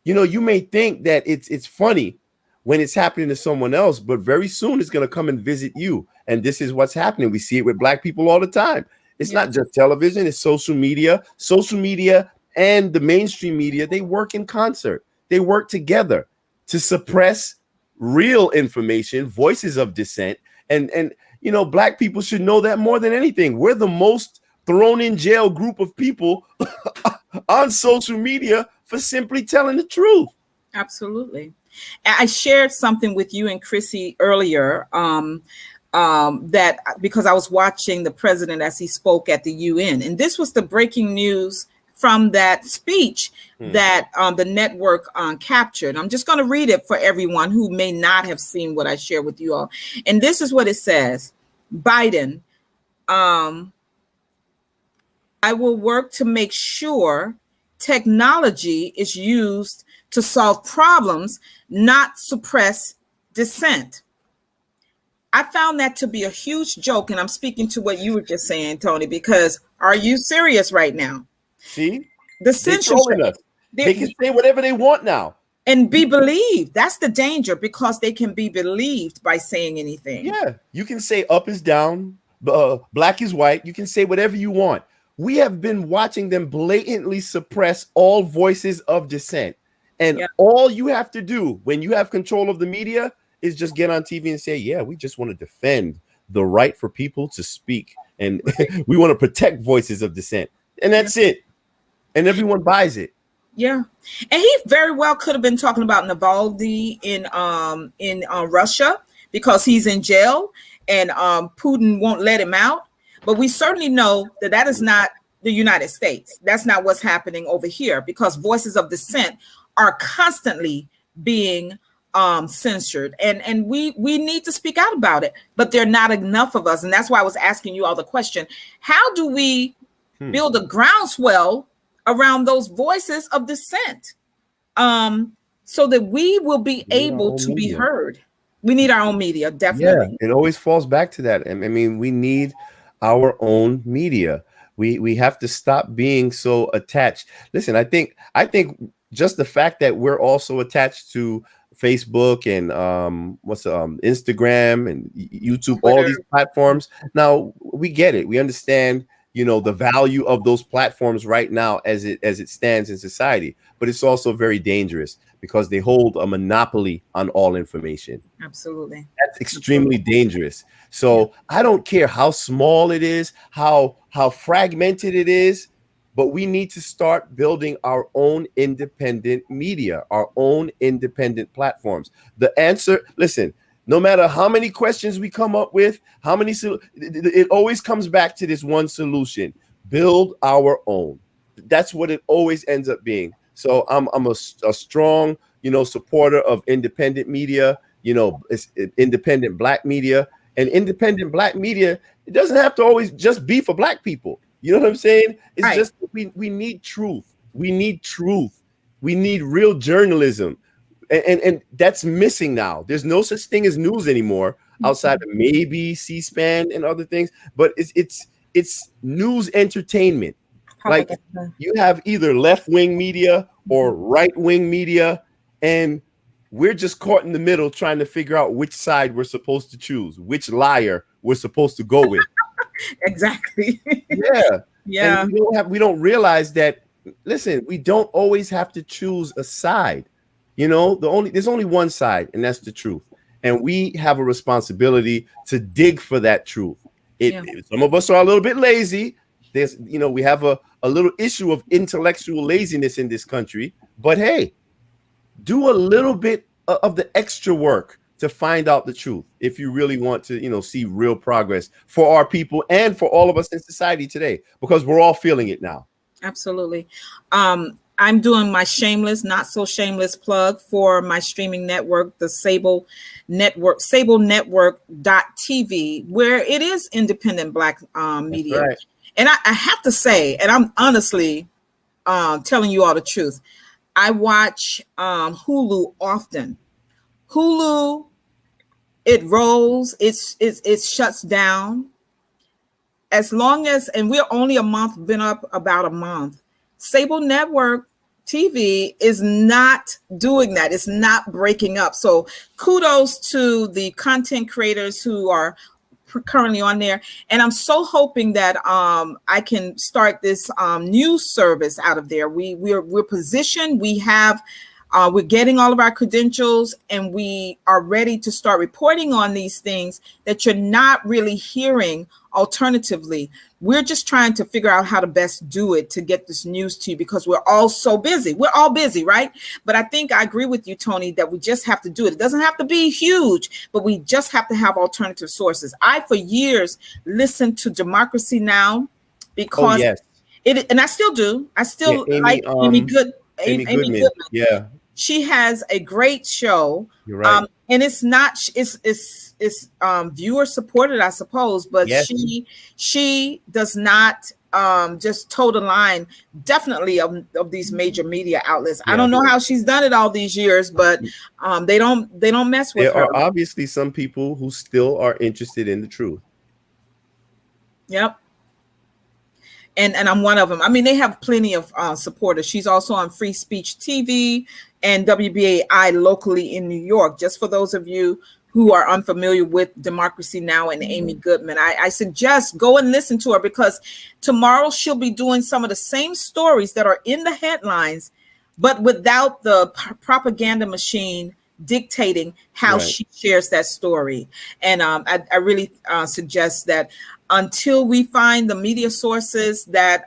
you may think that it's funny when it's happening to someone else, but very soon it's going to come and visit you. And this is what's happening. We see it with Black people all the time. It's not just television, it's social media. Social media and the mainstream media, they work in concert. They work together to suppress real information, voices of dissent. And Black people should know that more than anything. We're the most thrown in jail group of people on social media for simply telling the truth. Absolutely. I shared something with you and Chrissy earlier, that because I was watching the president as he spoke at the UN, and this was the breaking news from that speech that the network captured. I'm just going to read it for everyone who may not have seen what I shared with you all. And this is what it says. Biden, I will work to make sure technology is used to solve problems, not suppress dissent. I found that to be a huge joke, and I'm speaking to what you were just saying, Tony, because are you serious right now? See? The censorship. They can say whatever they want now. And be believed. That's the danger, because they can be believed by saying anything. Yeah, you can say up is down, black is white. You can say whatever you want. We have been watching them blatantly suppress all voices of dissent. And all you have to do when you have control of the media is just get on TV and say, yeah, we just want to defend the right for people to speak. And we want to protect voices of dissent. And that's it. And everyone buys it. Yeah. And he very well could have been talking about Navalny in Russia, because he's in jail and Putin won't let him out. But we certainly know that that is not the United States. That's not what's happening over here, because voices of dissent are constantly being censored, and we need to speak out about it, but there are not enough of us. And that's why I was asking you all the question, how do we build a groundswell around those voices of dissent so that we will be able to be heard? We need our own media, definitely. Yeah, it always falls back to that. I mean, we need our own media. We have to stop being so attached. Listen, I think just the fact that we're also attached to Facebook and Instagram and YouTube, Twitter, all these platforms. Now we get it. We understand, the value of those platforms right now as it stands in society. But it's also very dangerous because they hold a monopoly on all information. Absolutely. That's extremely dangerous. So I don't care how small it is, how fragmented it is, but we need to start building our own independent media, our own independent platforms. The answer, listen, no matter how many questions we come up with, it always comes back to this one solution: build our own. That's what it always ends up being. So I'm a strong, supporter of independent media, it's independent Black media. And independent Black media, it doesn't have to always just be for Black people. You know what I'm saying? It's just we need truth. We need truth. We need real journalism. And that's missing now. There's no such thing as news anymore outside of maybe C-SPAN and other things, but it's news entertainment. Like, you have either left-wing media or right-wing media, and we're just caught in the middle trying to figure out which side we're supposed to choose, which liar we're supposed to go with. Exactly. Yeah. And we don't realize that, listen, we don't always have to choose a side. You know, there's only one side, and that's the truth. And we have a responsibility to dig for that truth. Some of us are a little bit lazy. We have a little issue of intellectual laziness in this country. But hey, do a little bit of the extra work to find out the truth if you really want to, see real progress for our people and for all of us in society today, because we're all feeling it now. Absolutely. I'm doing my shameless, not so shameless plug for my streaming network, the Sable Network, sablenetwork.tv, where it is independent Black media. Right. And I have to say, and I'm honestly telling you all the truth, I watch Hulu often. Hulu, it rolls, it shuts down. As long as, and we're only been up about a month. Sable Network TV is not doing that. It's not breaking up. So kudos to the content creators who are currently on there. And I'm so hoping that I can start this news service out of there. We're positioned. We're getting all of our credentials, and we are ready to start reporting on these things that you're not really hearing alternatively. We're just trying to figure out how to best do it to get this news to you, because we're all so busy. We're all busy, right? But I think I agree with you, Tony, that we just have to do it. It doesn't have to be huge, but we just have to have alternative sources. I, for years, listened to Democracy Now! Because and I still do. I still like Amy Goodman. Yeah. She has a great show. You're right. And it's viewer supported, I suppose, but she does not just toe the line, definitely of these major media outlets. I don't know how she's done it all these years, but they don't mess with her. There are obviously some people who still are interested in the truth. Yep. And I'm one of them. I mean, they have plenty of supporters. She's also on Free Speech TV and WBAI locally in New York. Just for those of you who are unfamiliar with Democracy Now! And Amy Goodman, I suggest go and listen to her, because tomorrow she'll be doing some of the same stories that are in the headlines, but without the propaganda machine dictating how she shares that story. And I really suggest that until we find the media sources that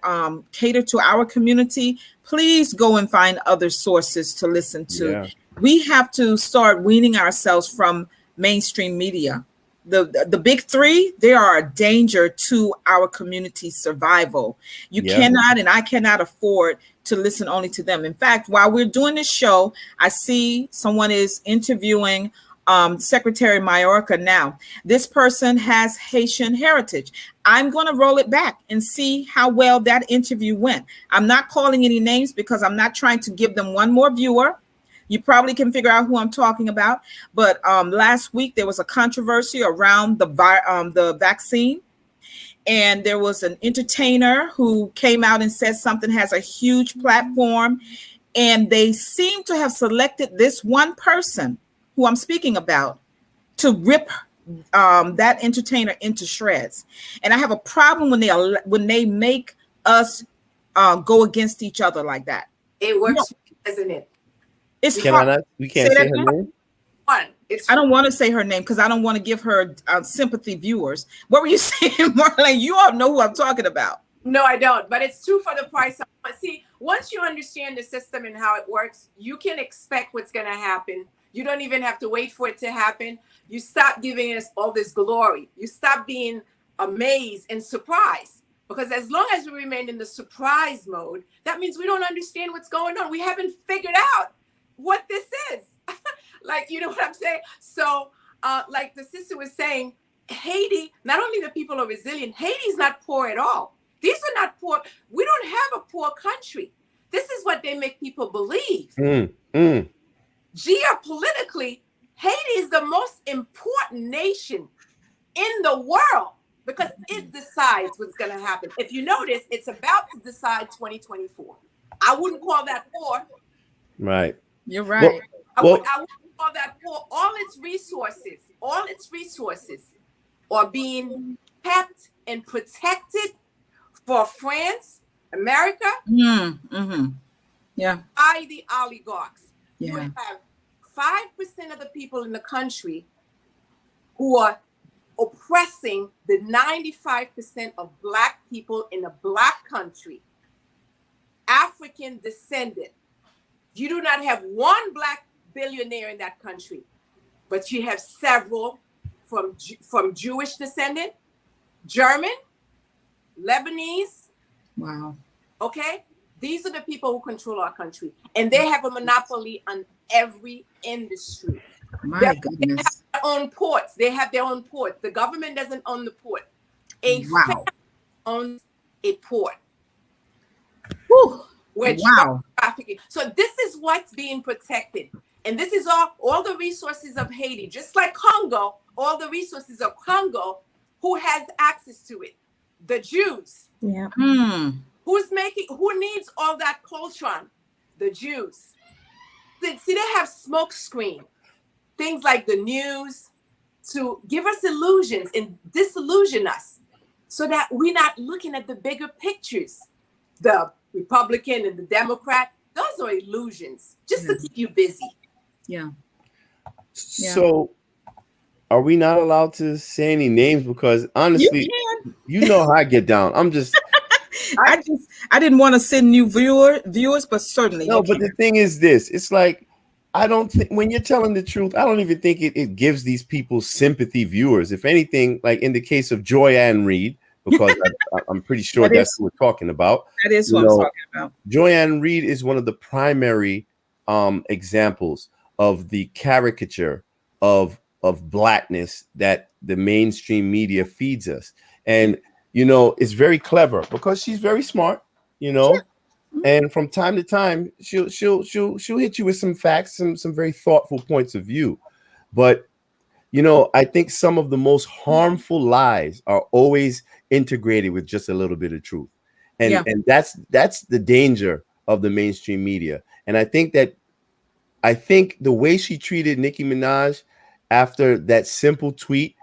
cater to our community, please go and find other sources to listen to. Yeah. We have to start weaning ourselves from mainstream media. The big three, they are a danger to our community's survival. You cannot, and I cannot afford to listen only to them. In fact, while we're doing this show, I see someone is interviewing Secretary Mayorga now. This person has Haitian heritage. I'm going to roll it back and see how well that interview went. I'm not calling any names because I'm not trying to give them one more viewer. You probably can figure out who I'm talking about. But last week, there was a controversy around the vaccine. And there was an entertainer who came out and said something, has a huge platform. And they seem to have selected this one person who I'm speaking about to rip that entertainer into shreds. And I have a problem when they make us go against each other like that. It works, doesn't it? It's we can't say her name. I don't want to say her name because I don't want to give her sympathy viewers. What were you saying, Marlene? You all know who I'm talking about. No, I don't. But it's true for the price. See, once you understand the system and how it works, you can expect what's going to happen. You don't even have to wait for it to happen. You stop giving us all this glory. You stop being amazed and surprised. Because as long as we remain in the surprise mode, that means we don't understand what's going on. We haven't figured out what this is. Like, you know what I'm saying? So, like the sister was saying, Haiti, not only the people are resilient, Haiti's not poor at all. These are not poor. We don't have a poor country. This is what they make people believe. Mm. Geopolitically, Haiti is the most important nation in the world because it decides what's going to happen. If you notice, it's about to decide 2024. I wouldn't call that poor. Right. You're right. I wouldn't call that poor. All its resources are being kept and protected for France, America, Yeah. by the oligarchs. Yeah. You have 5% of the people in the country who are oppressing the 95% of Black people in a Black country, African descendant. You do not have one Black billionaire in that country, but you have several from Jewish descendant, German, Lebanese. Wow. Okay? These are the people who control our country, and they have a monopoly on every industry. My goodness. Their own ports. They have their own port. The government doesn't own the port. A family owns a port. Whew. Which Wow. trafficking. So this is what's being protected. And this is all the resources of Haiti, just like Congo, all the resources of Congo, who has access to it? The Jews. Yeah. Who needs all that coltron? The Jews. See, they have smoke screen, things like the news to give us illusions and disillusion us so that we're not looking at the bigger pictures. The Republican and the Democrat, those are illusions just to keep you busy. Yeah. So are we not allowed to say any names? Because honestly, you know how I get down. I didn't want to send new viewers, but certainly. No, but the thing is this, it's like, I don't think when you're telling the truth, I don't even think it gives these people sympathy viewers. If anything, like in the case of Joyanne Reed, because I'm pretty sure that's what we're talking about. That is what I'm talking about. Joyanne Reed is one of the primary examples of the caricature of Blackness that the mainstream media feeds us. And it's very clever because she's very smart, and from time to time she'll hit you with some facts, some very thoughtful points of view. But I think some of the most harmful lies are always integrated with just a little bit of truth. And that's the danger of the mainstream media. And I think the way she treated Nicki Minaj after that simple tweet,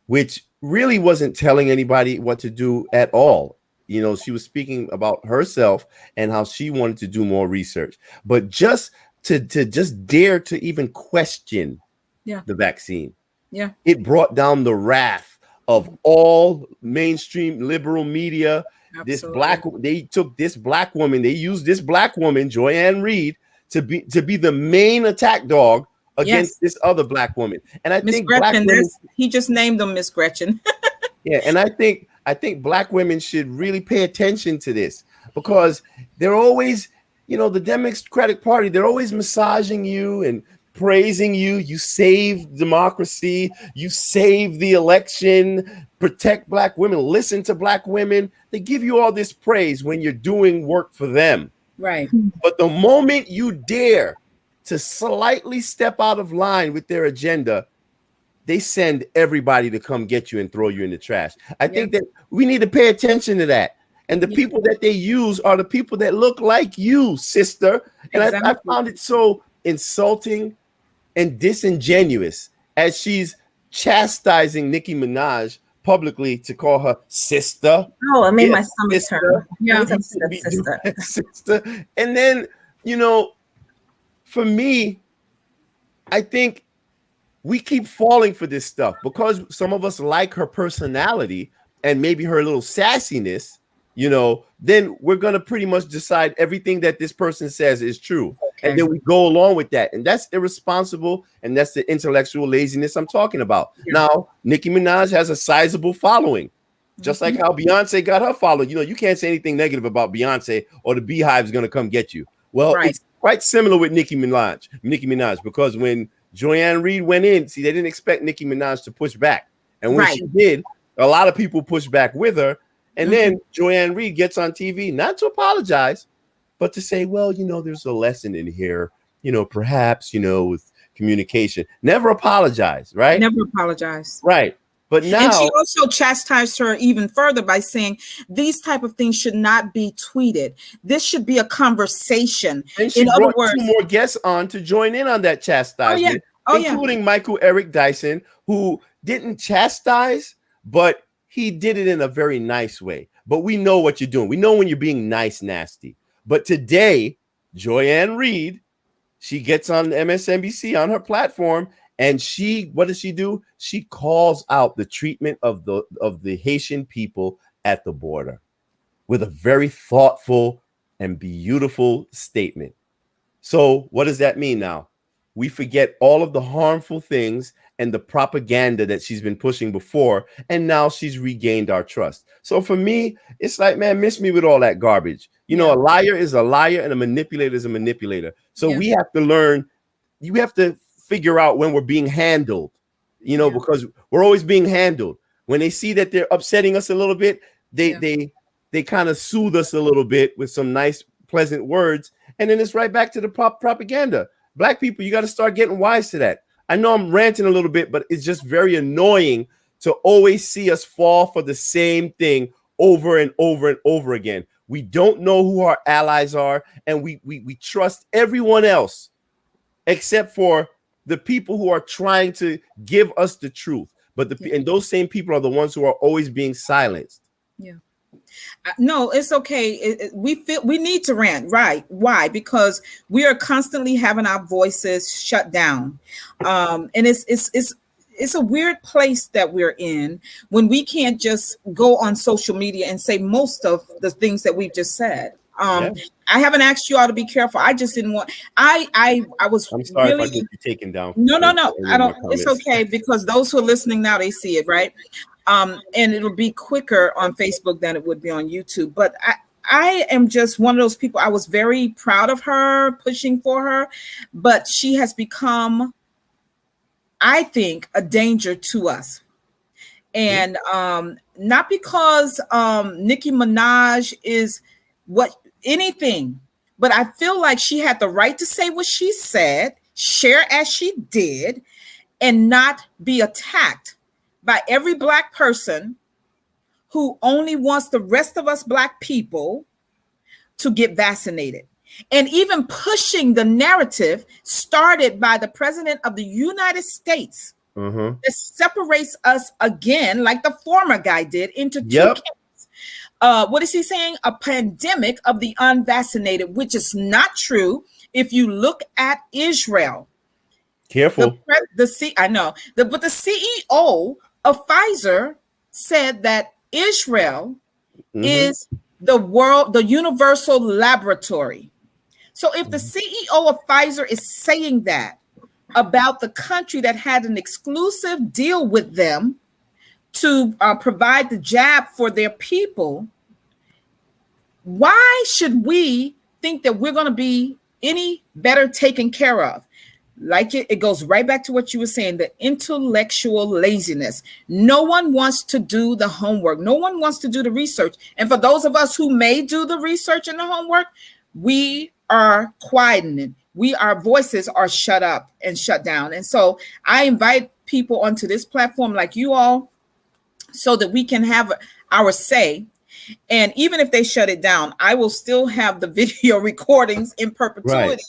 which really wasn't telling anybody what to do at all. She was speaking about herself and how she wanted to do more research, but just to dare to even question the vaccine. Yeah. It brought down the wrath of all mainstream liberal media. Absolutely. They took this Black woman, they used this Black woman, Joyanne Reed, to be the main attack dog against this other Black woman. And I think Gretchen, he just named them Miss Gretchen. Yeah, and I think Black women should really pay attention to this, because they're always, the Democratic Party, they're always massaging you and praising you. You saved democracy, you saved the election, protect Black women, listen to Black women. They give you all this praise when you're doing work for them. Right. But the moment you dare to slightly step out of line with their agenda, they send everybody to come get you and throw you in the trash. I think that we need to pay attention to that. And the people that they use are the people that look like you, sister. And I found it so insulting and disingenuous as she's chastising Nicki Minaj publicly to call her sister. Oh, it made my stomach turn. Yeah, sister. And then, for me, I think we keep falling for this stuff because some of us like her personality and maybe her little sassiness, then we're going to pretty much decide everything that this person says is true. Okay. And then we go along with that. And that's irresponsible. And that's the intellectual laziness I'm talking about. Yeah. Now, Nicki Minaj has a sizable following, just like how Beyonce got her following. You can't say anything negative about Beyonce or the Beehive is going to come get you. Well, It's quite similar with Nicki Minaj, because when Joyanne Reed went in, they didn't expect Nicki Minaj to push back. And when she did, a lot of people pushed back with her. And then Joyanne Reed gets on TV, not to apologize, but to say, well, there's a lesson in here, perhaps, with communication. Never apologize, right? Never apologize. Right. But now, and she also chastised her even further by saying these type of things should not be tweeted. This should be a conversation. And she brought 2 more guests on to join in on that chastisement, including Michael Eric Dyson, who didn't chastise, but he did it in a very nice way. But we know what you're doing. We know when you're being nice, nasty. But today, Joy-Ann Reid, she gets on MSNBC on her platform, and what does she do? She calls out the treatment of the Haitian people at the border with a very thoughtful and beautiful statement. So what does that mean now? We forget all of the harmful things and the propaganda that she's been pushing before, and now she's regained our trust. So for me, it's like, man, miss me with all that garbage. A liar is a liar and a manipulator is a manipulator. So we have to learn, you have to figure out when we're being handled, because we're always being handled. When they see that they're upsetting us a little bit, they kind of soothe us a little bit with some nice, pleasant words. And then it's right back to the propaganda. Black people, you got to start getting wise to that. I know I'm ranting a little bit, but it's just very annoying to always see us fall for the same thing over and over and over again. We don't know who our allies are, and we trust everyone else except for the people who are trying to give us the truth. But and those same people are the ones who are always being silenced. Yeah. No, it's okay. We need to rant, right? Why? Because we are constantly having our voices shut down, and it's a weird place that we're in when we can't just go on social media and say most of the things that we've just said. I haven't asked you all to be careful. I just didn't want. I was. I'm sorry really, if I get you taken down. No. I don't. It's okay because those who are listening now, they see it, right? And it'll be quicker on Facebook than it would be on YouTube. But I am just one of those people. I was very proud of her, pushing for her, but she has become, I think, a danger to us. And not because Nicki Minaj is anything, but I feel like she had the right to say what she said, share as she did, and not be attacked by every Black person who only wants the rest of us Black people to get vaccinated. And even pushing the narrative started by the President of the United States that separates us again, like the former guy did, into two camps. What is he saying? A pandemic of the unvaccinated, which is not true. If you look at Israel, careful. But the CEO of Pfizer said that Israel is the universal laboratory. So if the CEO of Pfizer is saying that about the country that had an exclusive deal with them to provide the jab for their people, why should we think that we're going to be any better taken care of? Like it goes right back to what you were saying, the intellectual laziness. No one wants to do the homework. No one wants to do the research. And for those of us who may do the research and the homework, we are quietening. Our voices are shut up and shut down. And so I invite people onto this platform like you all so that we can have our say. And even if they shut it down, I will still have the video recordings in perpetuity. Right.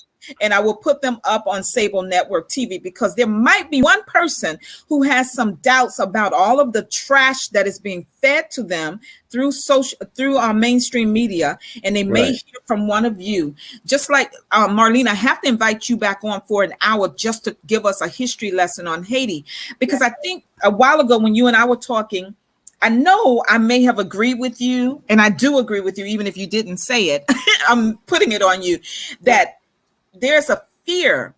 And I will put them up on Sable Network TV because there might be one person who has some doubts about all of the trash that is being fed to them through our mainstream media, and they may hear from one of you. Just like Marlene, I have to invite you back on for an hour just to give us a history lesson on Haiti, because I think a while ago when you and I were talking, I know I may have agreed with you, and I do agree with you, even if you didn't say it. I'm putting it on you that there's a fear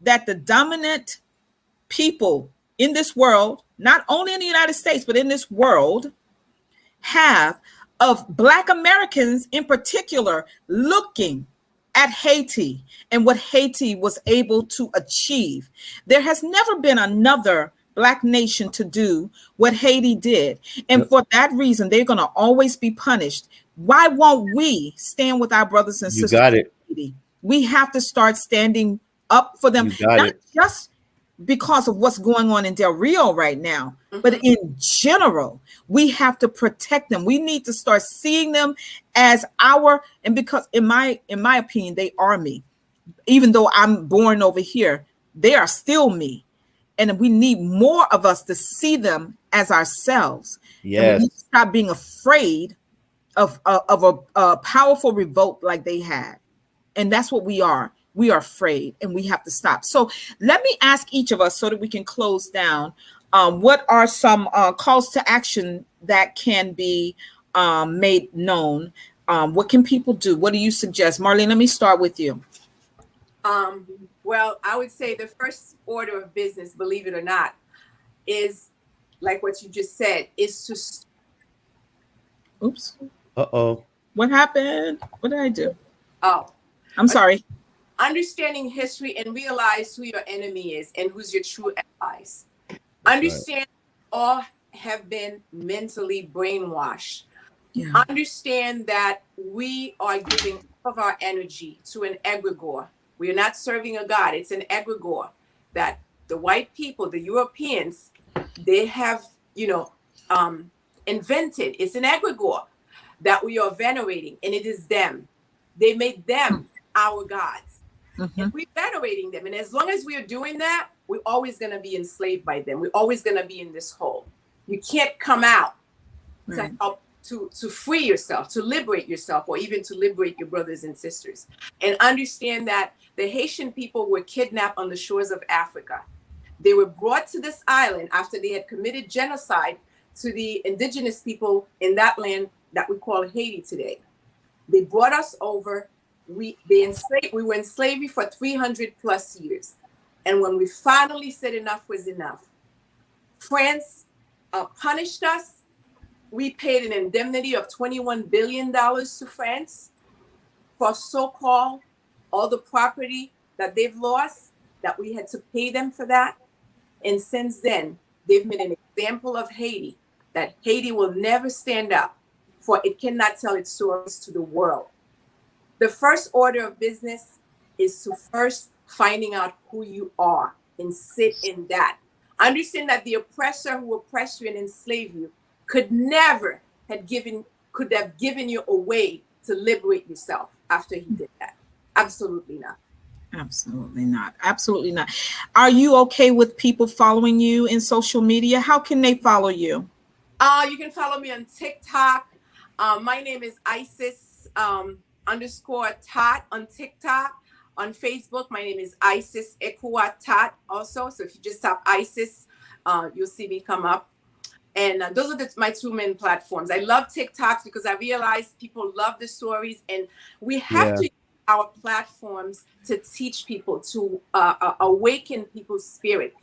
that the dominant people in this world, not only in the United States, but in this world, have of Black Americans in particular looking at Haiti and what Haiti was able to achieve. There has never been another Black nation to do what Haiti did. And for that reason, they're going to always be punished. Why won't we stand with our brothers and You sisters? got it. We have to start standing up for them, You got not it. just because of what's going on in Del Rio right now, but in general. We have to protect them. We need to start seeing them as our, and because in my opinion, they are me. Even though I'm born over here, they are still me. And we need more of us to see them as ourselves. And we Yes. need to stop being afraid of a powerful revolt like they had. And that's what we are. We are afraid, and we have to stop. So let me ask each of us, so that we can close down, what are some calls to action that can be made known? What can people do? What do you suggest? Marlene, let me start with you. Well, I would say the first order of business, believe it or not, is like what you just said, is to. Oops. Uh-oh. What happened? What did I do? Oh, I'm sorry. Understanding history and realize who your enemy is and who's your true allies. Understand all have been mentally brainwashed. Yeah. Understand that we are giving all of our energy to an egregore. We are not serving a God. It's an egregore that the white people, the Europeans, they have, invented. It's an egregore that we are venerating, and it is them. They made them our gods. And we're venerating them. And as long as we are doing that, we're always going to be enslaved by them. We're always going to be in this hole. You can't come out to help to free yourself, to liberate yourself, or even to liberate your brothers and sisters. And understand that the Haitian people were kidnapped on the shores of Africa. They were brought to this island after they had committed genocide to the indigenous people in that land that we call Haiti today. They brought us over. We were in slavery for 300 plus years. And when we finally said enough was enough, France punished us. We paid an indemnity of $21 billion to France for so-called all the property that they've lost, that we had to pay them for that. And since then, they've made an example of Haiti, that Haiti will never stand up, for it cannot tell its stories to the world. The first order of business is to first finding out who you are and sit in that. Understand that the oppressor who oppressed you and enslaved you could have given you a way to liberate yourself after he did that. Absolutely not. Absolutely not. Absolutely not. Are you okay with people following you in social media? How can they follow you? You can follow me on TikTok. My name is Isis _ Tot on TikTok. On Facebook, my name is Isis Ekua Tot also. So if you just type Isis, you'll see me come up. And those are my two main platforms. I love TikToks because I realize people love the stories, and we have to use our platforms to teach people, to awaken people's spirit.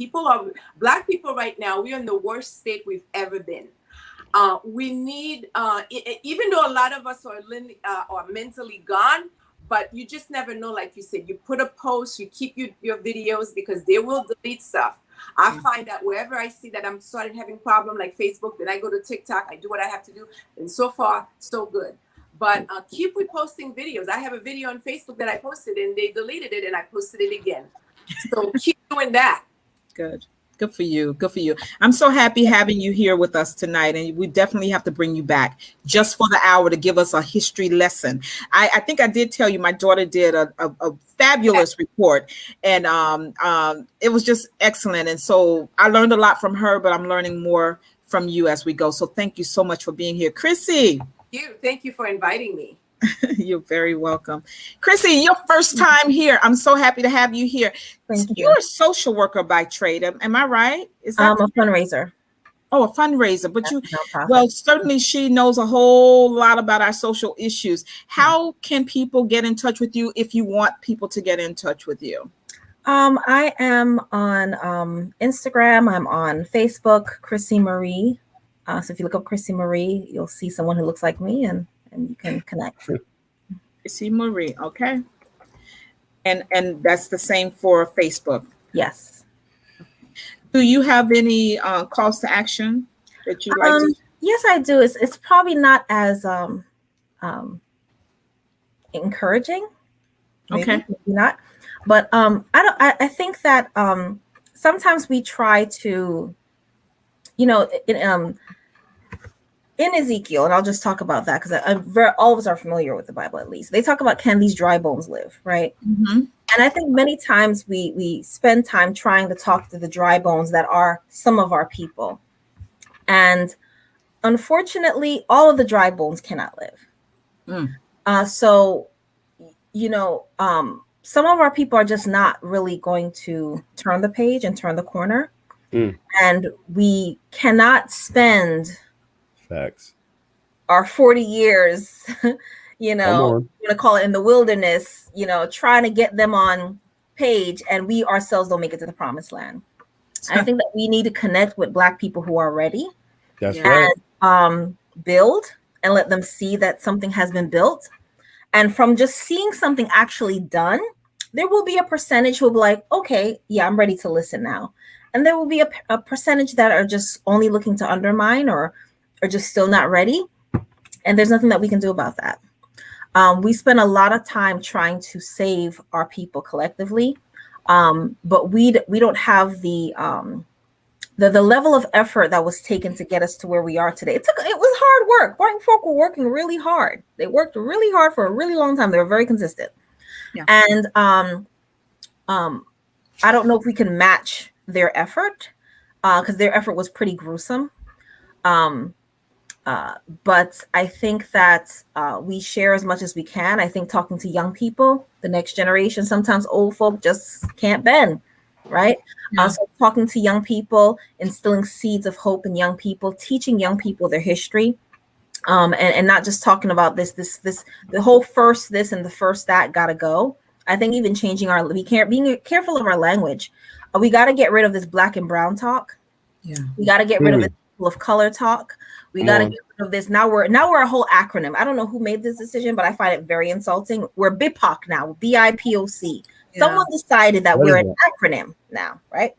Black people right now, we're in the worst state we've ever been. We need, even though a lot of us are mentally gone, but you just never know. Like you said, you put a post, you keep your videos, because they will delete stuff. I find that wherever I see that I'm starting having problem, like Facebook, then I go to TikTok, I do what I have to do. And so far, so good. But keep reposting videos. I have a video on Facebook that I posted, and they deleted it, and I posted it again. So keep doing that. Good. Good for you. Good for you. I'm so happy having you here with us tonight. And we definitely have to bring you back just for the hour to give us a history lesson. I think I did tell you my daughter did a fabulous report, and it was just excellent. And so I learned a lot from her, but I'm learning more from you as we go. So thank you so much for being here. Chrissy. Thank you for inviting me. You're very welcome. Chrissy, your first time here. I'm so happy to have you here. Thank you. You're a social worker by trade. Am I right? Is that I'm a fundraiser. Oh, a fundraiser. But well, certainly she knows a whole lot about our social issues. How can people get in touch with you if you want people to get in touch with you? I am on Instagram. I'm on Facebook, Chrissy Marie. So if you look up Chrissy Marie, you'll see someone who looks like me, and you can connect. Chrissy Marie, okay. And that's the same for Facebook. Yes. Do you have any calls to action that you like to? Yes, I do. It's probably not as encouraging. Maybe, Okay. maybe not. But I think that sometimes we try to, in Ezekiel, and I'll just talk about that because all of us are familiar with the Bible. At least they talk about, can these dry bones live, right? Mm-hmm. And I think many times we spend time trying to talk to the dry bones that are some of our people, and unfortunately, all of the dry bones cannot live. So, some of our people are just not really going to turn the page and turn the corner, and we cannot spend Facts. our 40 years, Come on. I'm gonna call it in the wilderness, trying to get them on page, and we ourselves don't make it to the promised land. I think that we need to connect with Black people who are ready. That's right. And build and let them see that something has been built. And from just seeing something actually done, there will be a percentage who will be like, okay, yeah, I'm ready to listen now. And there will be a percentage that are just only looking to undermine or just still not ready. And there's nothing that we can do about that. We spend a lot of time trying to save our people collectively, but we don't have the level of effort that was taken to get us to where we are today. It was hard work. White folk were working really hard. They worked really hard for a really long time. They were very consistent. Yeah. And I don't know if we can match their effort because their effort was pretty gruesome. But I think that we share as much as we can. I think talking to young people, the next generation, sometimes old folk just can't bend, right? Yeah. So talking to young people, instilling seeds of hope in young people, teaching young people their history, and not just talking about this, the whole first this and the first that gotta go. I think even changing being careful of our language. We got to get rid of this Black and brown talk. Yeah, we got to get rid of this people of color talk. We got to get rid of this. Now we're a whole acronym. I don't know who made this decision, but I find it very insulting. We're BIPOC now, BIPOC. Yeah. Someone decided that we're an acronym now, right?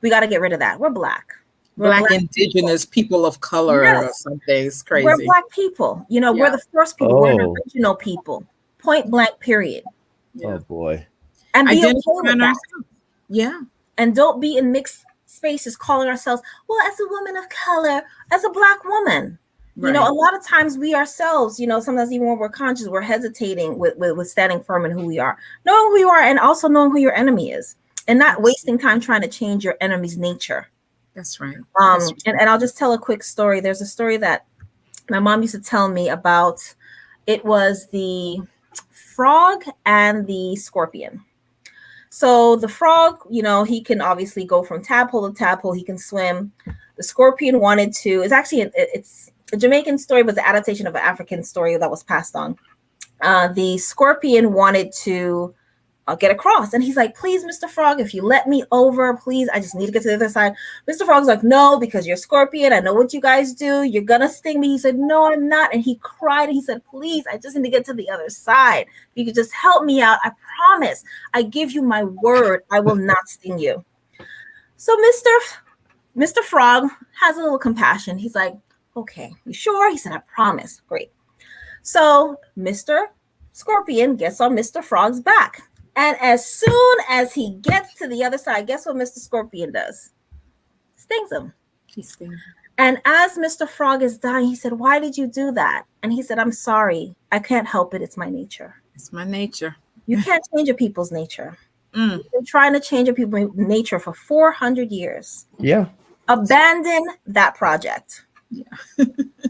We got to get rid of that. We're Black. Black indigenous people of color or something. It's crazy. We're Black people. We're the first people. We're the original people. Point blank, period. Oh boy. And be okay with that. Yeah. And don't be in mixed spaces calling ourselves, well, as a woman of color, as a Black woman. Right. A lot of times we ourselves, sometimes even when we're conscious, we're hesitating with standing firm in who we are. Knowing who you are and also knowing who your enemy is. And not wasting time trying to change your enemy's nature. That's right. And I'll just tell a quick story. There's a story that my mom used to tell me about. It was the frog and the scorpion. So the frog, he can obviously go from tadpole to tadpole. He can swim. The scorpion wanted to. It's a Jamaican story, but the adaptation of an African story that was passed on. The scorpion wanted to get across, and he's like, "Please, Mr. Frog, if you let me over, please, I just need to get to the other side." Mr. Frog's like, "No, because you're a scorpion. I know what you guys do. You're gonna sting me." He said, "No, I'm not." And he cried. And he said, "Please, I just need to get to the other side. If you could just help me out, I promise. I give you my word, I will not sting you." So Mr. Frog has a little compassion. He's like, "Okay, you sure?" He said, "I promise." Great. So Mr. Scorpion gets on Mr. Frog's back. And as soon as he gets to the other side, guess what Mr. Scorpion does? Stings him. He stings him. And as Mr. Frog is dying, he said, "Why did you do that?" And he said, "I'm sorry. I can't help it. It's my nature." It's my nature. You can't change a people's nature. You've been trying to change a people's nature for 400 years. Yeah. Abandon that project. Yeah.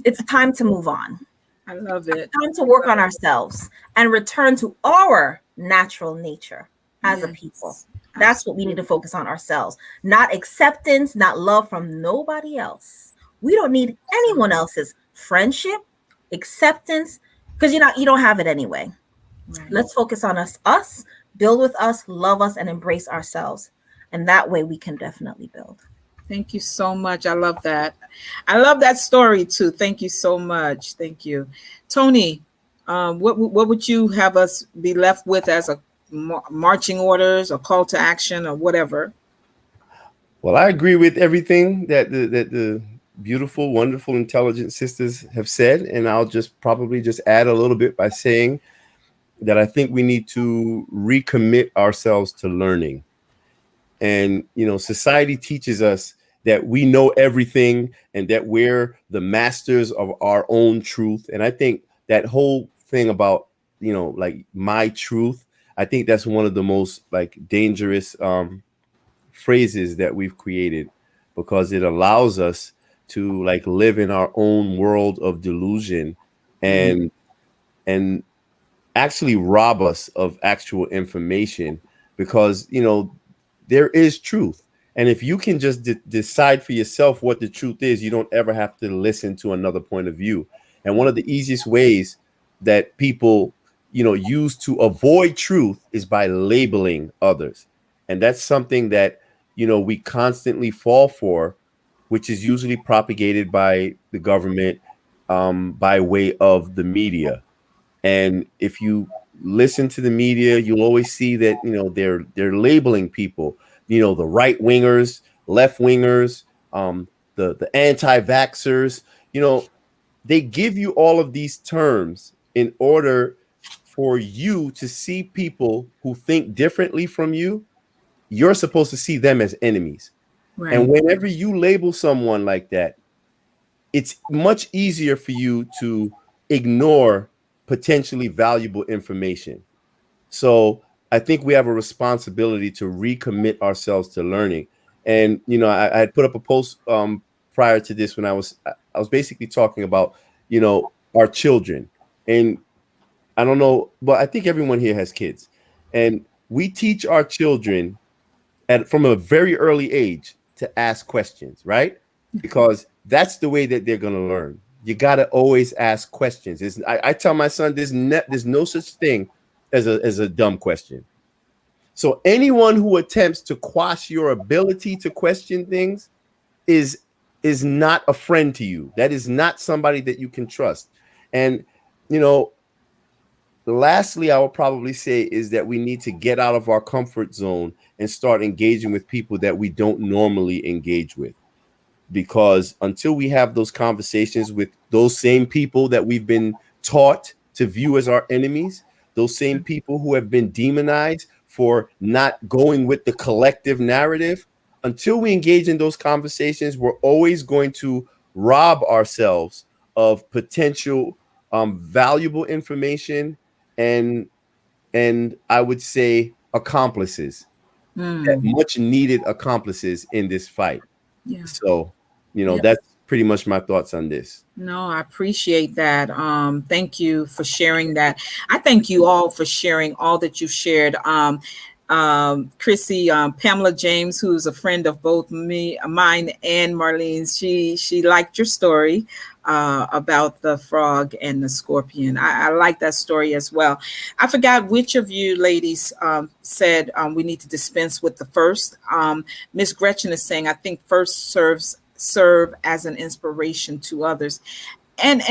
It's time to move on. I love it. It's time to work on ourselves and return to our natural nature as a people. That's what we need to focus on ourselves. Not acceptance, not love from nobody else. We don't need anyone else's friendship, acceptance, because you don't have it anyway. Right. Let's focus on us, build with us, love us, and embrace ourselves. And that way we can definitely build. Thank you so much. I love that. I love that story too. Thank you so much. Thank you. Tony, what would you have us be left with as a marching orders or call to action or whatever? Well, I agree with everything that the beautiful, wonderful, intelligent sisters have said, and I'll just probably just add a little bit by saying that I think we need to recommit ourselves to learning. And, you know, society teaches us that we know everything and that we're the masters of our own truth. And I think that whole thing about, you know, like my truth, I think that's one of the most like dangerous phrases that we've created, because it allows us to like live in our own world of delusion and actually rob us of actual information, because, you know, there is truth. And if you can just decide for yourself what the truth is, you don't ever have to listen to another point of view. And one of the easiest ways that people, you know, use to avoid truth is by labeling others. And that's something that, you know, we constantly fall for, which is usually propagated by the government by way of the media. And if you listen to the media, you'll always see that, you know, they're labeling people, you know, the right wingers, left wingers, the anti-vaxxers. You know, they give you all of these terms in order for you to see people who think differently from you. You're supposed to see them as enemies. Right. And whenever you label someone like that, it's much easier for you to ignore potentially valuable information. So I think we have a responsibility to recommit ourselves to learning. And, you know, I had put up a post prior to this when I was basically talking about, you know, our children. And I don't know, but I think everyone here has kids. And we teach our children from a very early age to ask questions, right? Because that's the way that they're going to learn. You got to always ask questions. I tell my son, there's no such thing as a dumb question. So anyone who attempts to quash your ability to question things is not a friend to you. That is not somebody that you can trust. And, you know, lastly, I will probably say is that we need to get out of our comfort zone and start engaging with people that we don't normally engage with. Because until we have those conversations with those same people that we've been taught to view as our enemies, those same people who have been demonized for not going with the collective narrative, until we engage in those conversations, we're always going to rob ourselves of potential valuable information and I would say accomplices, much needed accomplices in this fight. Yeah. So, you know, that's pretty much my thoughts on this. No, I appreciate that. Thank you for sharing that. I thank you all for sharing all that you shared. Chrissy, Pamela James, who's a friend of both mine and Marlene's, she liked your story about the frog and the scorpion. I like that story as well. I forgot which of you ladies said we need to dispense with the first. Miss Gretchen is saying, I think first serve as an inspiration to others. And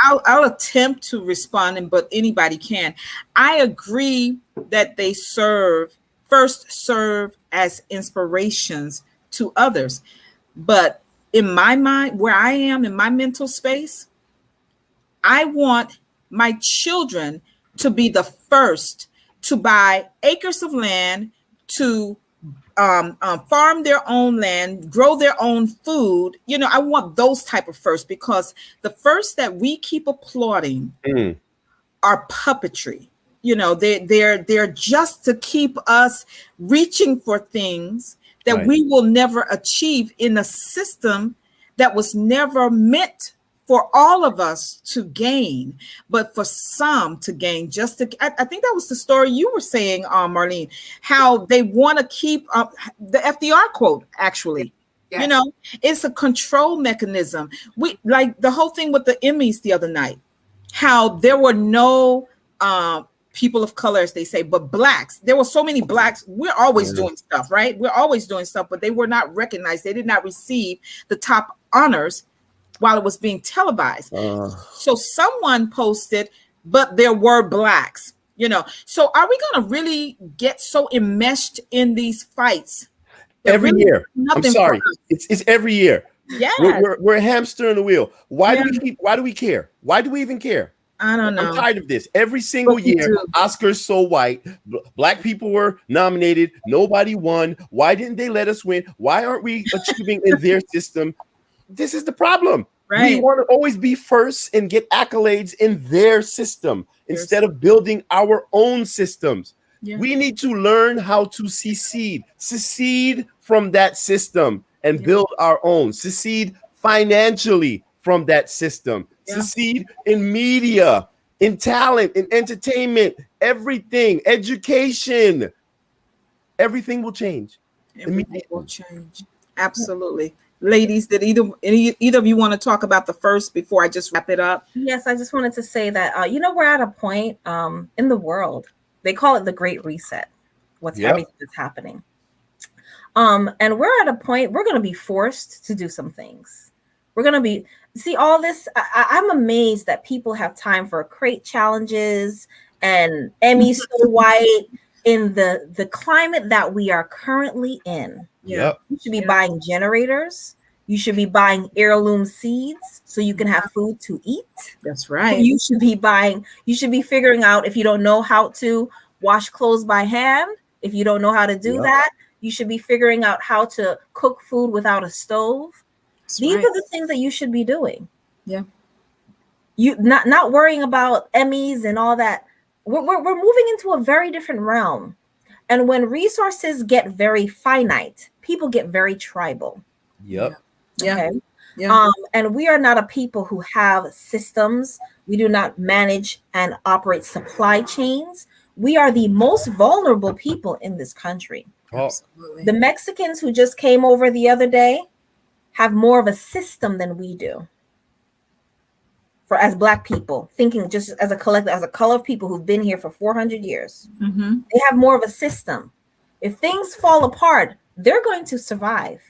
I'll attempt to respond, but anybody can. I agree that they first serve as inspirations to others. But in my mind, where I am in my mental space, I want my children to be the first to buy acres of land, to farm their own land, grow their own food. You know, I want those type of first, because the first that we keep applauding are puppetry. You know, they're just to keep us reaching for things that we will never achieve in a system that was never meant for all of us to gain, but for some to gain. I think that was the story you were saying, Marlene, how they want to keep the FDR quote, actually. Yes. You know, it's a control mechanism. We like the whole thing with the Emmys the other night, how there were no people of color, as they say, but blacks. There were so many blacks. We're always doing stuff, right? We're always doing stuff, but they were not recognized. They did not receive the top honors while it was being televised. So someone posted, but there were blacks, you know. So are we going to really get so enmeshed in these fights? Every year. I'm sorry. It's every year. Yes. We're a hamster in the wheel. Why do we care? Why do we even care? I don't know. I'm tired of this. Every single year, Oscars so white. Black people were nominated. Nobody won. Why didn't they let us win? Why aren't we achieving in their system? This is the problem. Right. We want to always be first and get accolades in their system instead of building our own systems. Yeah. We need to learn how to secede from that system and build our own. Secede financially from that system. Secede in media, in talent, in entertainment, everything, education. Everything will change. Everything will change. Absolutely. Ladies, did either of you want to talk about the first before I just wrap it up? Yes, I just wanted to say that we're at a point in the world. They call it the Great Reset. Everything that's happening. And we're at a point we're going to be forced to do some things. We're going to see all this. I'm amazed that people have time for crate challenges and Emmy so white in the climate that we are currently in. Yeah. You should be buying generators. You should be buying heirloom seeds so you can have food to eat. That's right. You should be figuring out, if you don't know how to wash clothes by hand, if you don't know how to do that, you should be figuring out how to cook food without a stove. These are the things that you should be doing. Yeah. You not worrying about Emmys and all that. We're moving into a very different realm. And when resources get very finite, people get very tribal. Yep. Okay. Yeah. And we are not a people who have systems. We do not manage and operate supply chains. We are the most vulnerable people in this country. Absolutely. The Mexicans who just came over the other day have more of a system than we do. As Black people, thinking just as a collective, as a color of people who've been here for 400 years, they have more of a system. If things fall apart, they're going to survive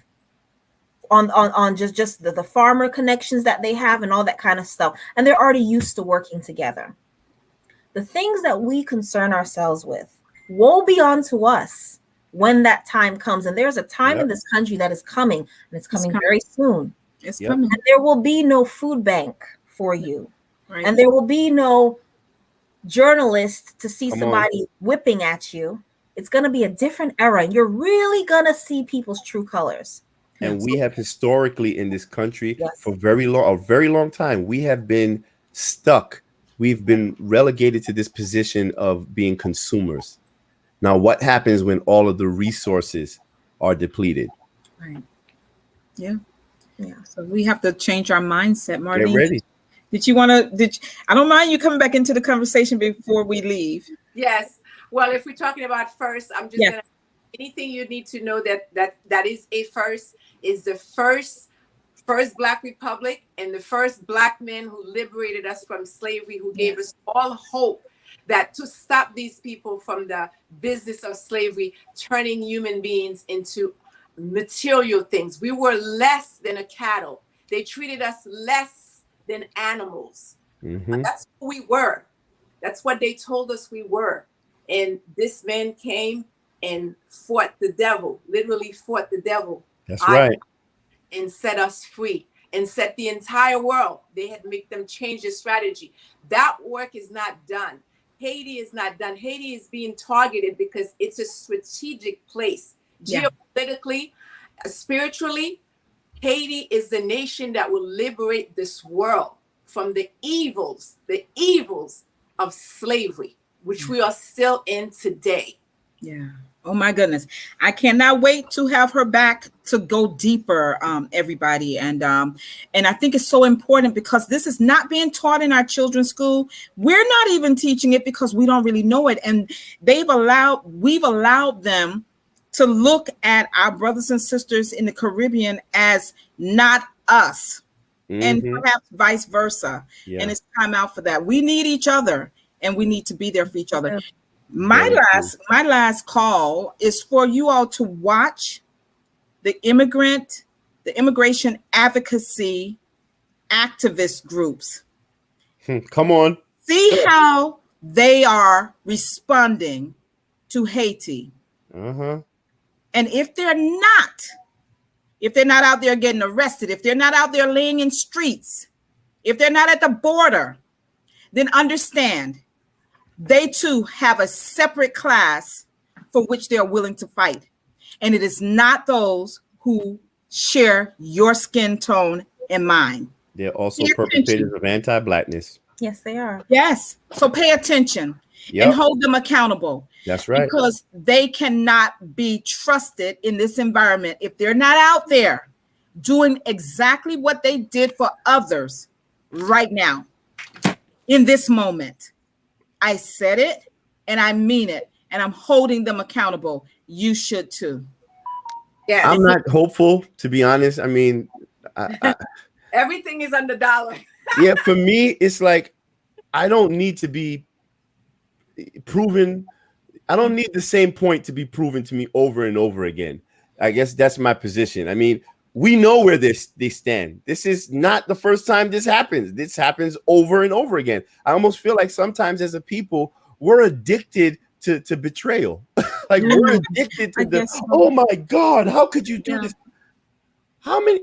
on just the farmer connections that they have and all that kind of stuff. And they're already used to working together. The things that we concern ourselves with, woe be unto us when that time comes. And there's a time in this country that is coming, and it's coming very soon. It's coming. And there will be no food bank for you. Right. And there will be no journalist to see somebody whipping at you. It's going to be a different era, and you're really going to see people's true colors. And we have historically in this country for a very long time, we have been stuck. We've been relegated to this position of being consumers. Now, what happens when all of the resources are depleted? Right. Yeah. So we have to change our mindset, Marlene. Get ready. I don't mind you coming back into the conversation before we leave. Yes. Well, if we're talking about first, I'm just gonna, anything you need to know that is a first is the first Black Republic and the first Black men who liberated us from slavery, who gave us all hope that to stop these people from the business of slavery, turning human beings into material things. We were less than a cattle. They treated us less than animals. That's who we were. That's what they told us we were. And this man came and fought the devil, literally fought the devil. That's right. And set us free and set the entire world. They had to make them change their strategy. That work is not done. Haiti is not done. Haiti is being targeted because it's a strategic place. Geopolitically, spiritually, Haiti is the nation that will liberate this world from the evils of slavery, which we are still in today. Yeah. Oh my goodness. I cannot wait to have her back to go deeper, everybody. And I think it's so important because this is not being taught in our children's school. We're not even teaching it because we don't really know it. And we've allowed them to look at our brothers and sisters in the Caribbean as not us, and perhaps vice versa. And it's time out for that. We need each other, and we need to be there for each other. My last call is for you all to watch the immigration advocacy activist groups. Come on. See how they are responding to Haiti. And if they're not if they're not out there getting arrested, if they're not out there laying in streets, if they're not at the border, then understand they too have a separate class for which they're willing to fight. And it is not those who share your skin tone and mine. They're also perpetrators of anti-blackness. Yes, they are. Yes. So pay attention and hold them accountable. That's right. Because they cannot be trusted in this environment if they're not out there doing exactly what they did for others right now, in this moment. I said it and I mean it, and I'm holding them accountable. You should too. Yeah, I'm not hopeful, to be honest. I mean, everything is on the dollar. yeah, for me, it's like I don't need to be proven. I don't need the same point to be proven to me over and over again. I guess that's my position. I mean, we know where they stand. This is not the first time this happens. This happens over and over again. I almost feel like sometimes as a people, we're addicted to betrayal. Like we're addicted to oh my God, how could you do this? How many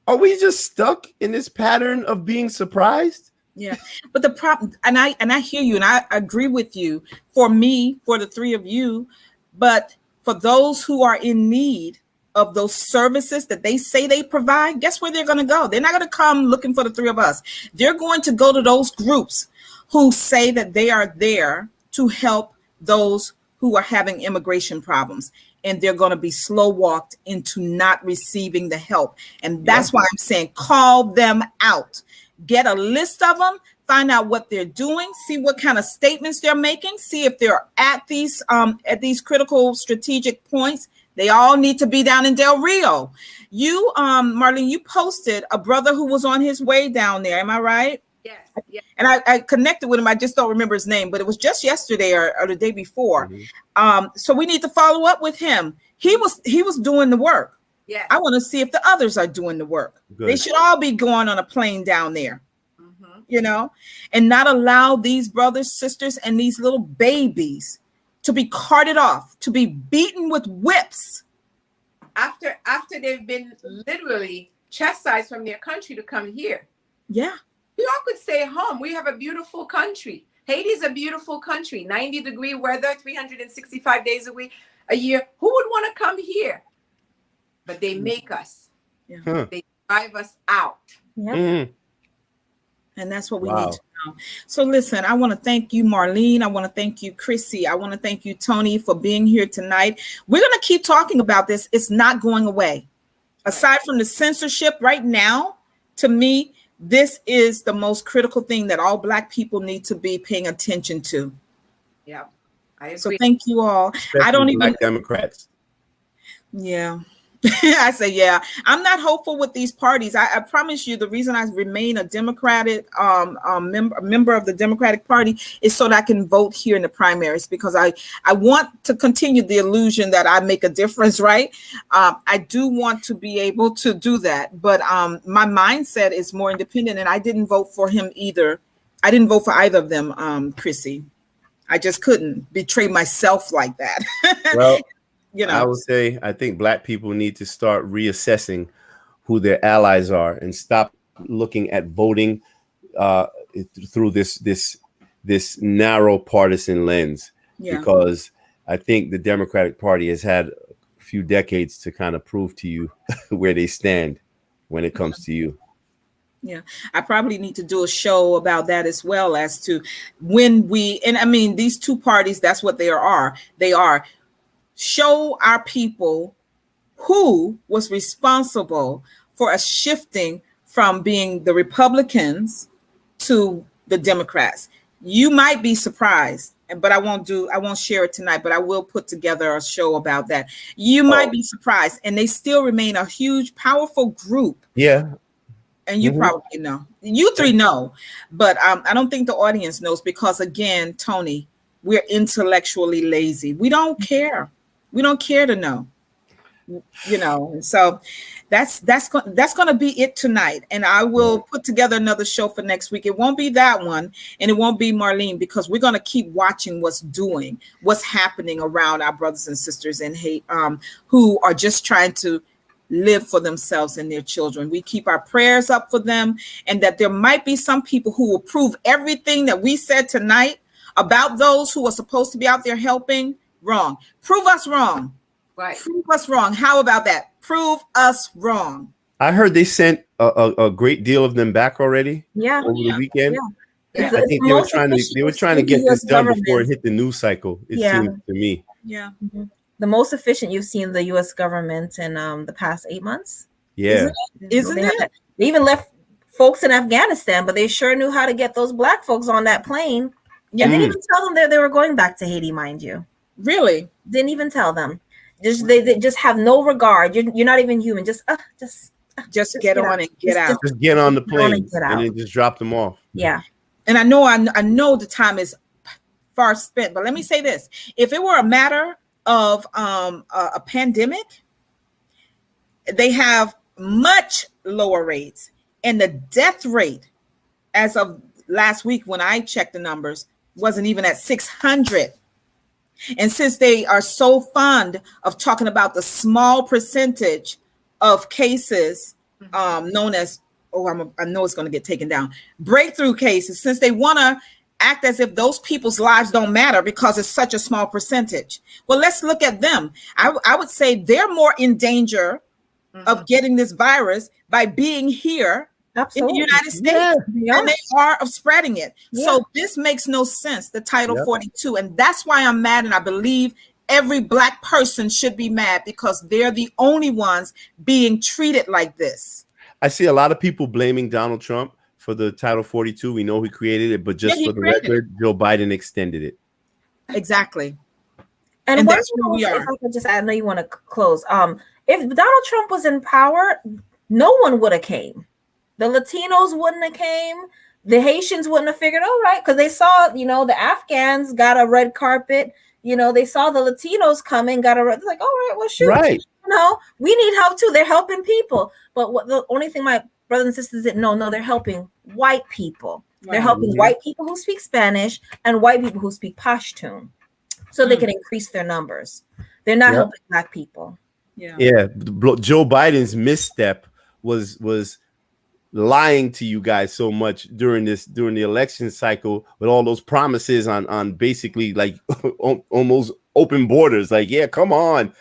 are we just stuck in this pattern of being surprised? Yeah, but the problem, and I hear you, and I agree with you. For me, for the three of you, but for those who are in need of those services that they say they provide, guess where they're going to go? They're not going to come looking for the three of us. They're going to go to those groups who say that they are there to help those who are having immigration problems, and they're going to be slow walked into not receiving the help. And that's why I'm saying call them out. Get a list of them, find out what they're doing, see what kind of statements they're making, see if they're at these critical strategic points. They all need to be down in Del Rio. You, Marlene, you posted a brother who was on his way down there. Am I right? Yes. Yes. And I connected with him. I just don't remember his name, but it was just yesterday or the day before. Mm-hmm. So we need to follow up with him. He was doing the work. Yes. I want to see if the others are doing the work. Good. They should all be going on a plane down there, you know, and not allow these brothers, sisters, and these little babies to be carted off, to be beaten with whips. After they've been literally chastised from their country to come here. Yeah. We all could stay home. We have a beautiful country. Haiti is a beautiful country. 90-degree weather, 365 days a year. Who would want to come here? But they make us. Yeah. They drive us out. Yeah. Mm-hmm. And that's what we need to know. So listen, I want to thank you, Marlene. I want to thank you, Chrissy. I want to thank you, Tony, for being here tonight. We're going to keep talking about this. It's not going away. Aside from the censorship right now, to me, this is the most critical thing that all Black people need to be paying attention to. Yeah. I agree. So thank you all. Especially I don't even Black Democrats. Yeah. I say, yeah, I'm not hopeful with these parties. I promise you the reason I remain a Democratic member of the Democratic Party is so that I can vote here in the primaries, because I want to continue the illusion that I make a difference, right? I do want to be able to do that. But my mindset is more independent, and I didn't vote for him either. I didn't vote for either of them, Chrissy. I just couldn't betray myself like that. Well, you know, I would say I think Black people need to start reassessing who their allies are and stop looking at voting through this narrow partisan lens. Yeah. Because I think the Democratic Party has had a few decades to kind of prove to you where they stand when it comes to you. Yeah, I probably need to do a show about that as well, as to when and I mean, these two parties, that's what they are. They are. Show our people who was responsible for us shifting from being the Republicans to the Democrats. You might be surprised, but I won't share it tonight, but I will put together a show about that. You might be surprised, and they still remain a huge, powerful group. Yeah. And you probably know. You three know, but I don't think the audience knows, because again, Tony, we're intellectually lazy. We don't care. We don't care to know, you know. So that's going to be it tonight. And I will put together another show for next week. It won't be that one, and it won't be Marlene, because we're going to keep watching what's happening around our brothers and sisters in Haiti, who are just trying to live for themselves and their children. We keep our prayers up for them, and that there might be some people who will prove everything that we said tonight about those who are supposed to be out there helping wrong. Prove us wrong. Right. Prove us wrong. How about that? Prove us wrong. I heard they sent a great deal of them back already. Yeah. Over the weekend. Yeah. I think they were trying to get this done before it hit the news cycle. It seems to me. Yeah. Mm-hmm. The most efficient you've seen the U.S. government in the past 8 months. Yeah. Isn't it? They even left folks in Afghanistan, but they sure knew how to get those black folks on that plane. Yeah. And didn't even tell them that they were going back to Haiti, mind you. Really? Didn't even tell them. They just have no regard. You're not even human. Just get on and get out. Just get on the plane and then just drop them off. Yeah. And I know the time is far spent, but let me say this: if it were a matter of a pandemic, they have much lower rates, and the death rate, as of last week when I checked the numbers, wasn't even at 600. And since they are so fond of talking about the small percentage of cases known as, I know it's going to get taken down, breakthrough cases, since they want to act as if those people's lives don't matter because it's such a small percentage. Well, let's look at them. I would say they're more in danger of getting this virus by being here in the United States, and they are of spreading it. So this makes no sense, the Title 42. And that's why I'm mad, and I believe every Black person should be mad, because they're the only ones being treated like this. I see a lot of people blaming Donald Trump for the Title 42. We know he created it, but just for the record, Joe Biden extended it. Exactly. And that's where we are. If I could just, I know you want to close. If Donald Trump was in power, no one would have came. The Latinos wouldn't have came. The Haitians wouldn't have figured, all right, because they saw, the Afghans got a red carpet. They saw the Latinos coming, got a red. It's like, all right, well, shoot. Right. We need help too. They're helping people. But the only thing my brothers and sisters didn't know, they're helping white people. Right. They're helping white people who speak Spanish and white people who speak Pashtun, so they can increase their numbers. They're not helping Black people. Yeah. Joe Biden's misstep was lying to you guys so much during the election cycle, with all those promises on basically like almost open borders. Like, come on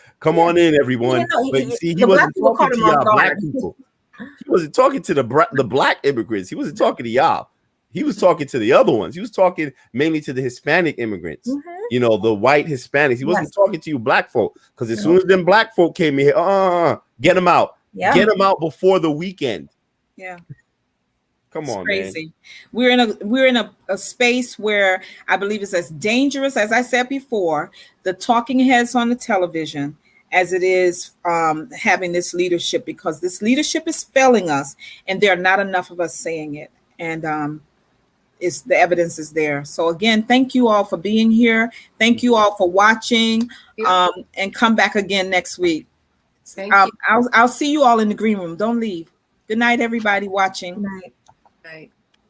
in, everyone. But see, he wasn't talking to y'all Black people. He wasn't talking to the Black immigrants. He wasn't talking to y'all. He was talking to the other ones. He was talking mainly to the Hispanic immigrants. The white Hispanics. He wasn't talking to you Black folk, because as soon as them Black folk came in here, get them out. Yeah. Get them out before the weekend. Yeah. Come on, crazy. Man. We're in a space where I believe it's as dangerous, as I said before, the talking heads on the television, as it is having this leadership, because this leadership is failing us, and there are not enough of us saying it. And the evidence is there. So again, thank you all for being here. Thank you all for watching, and come back again next week. I'll see you all in the green room. Don't leave. Good night, everybody watching. Good night. Right.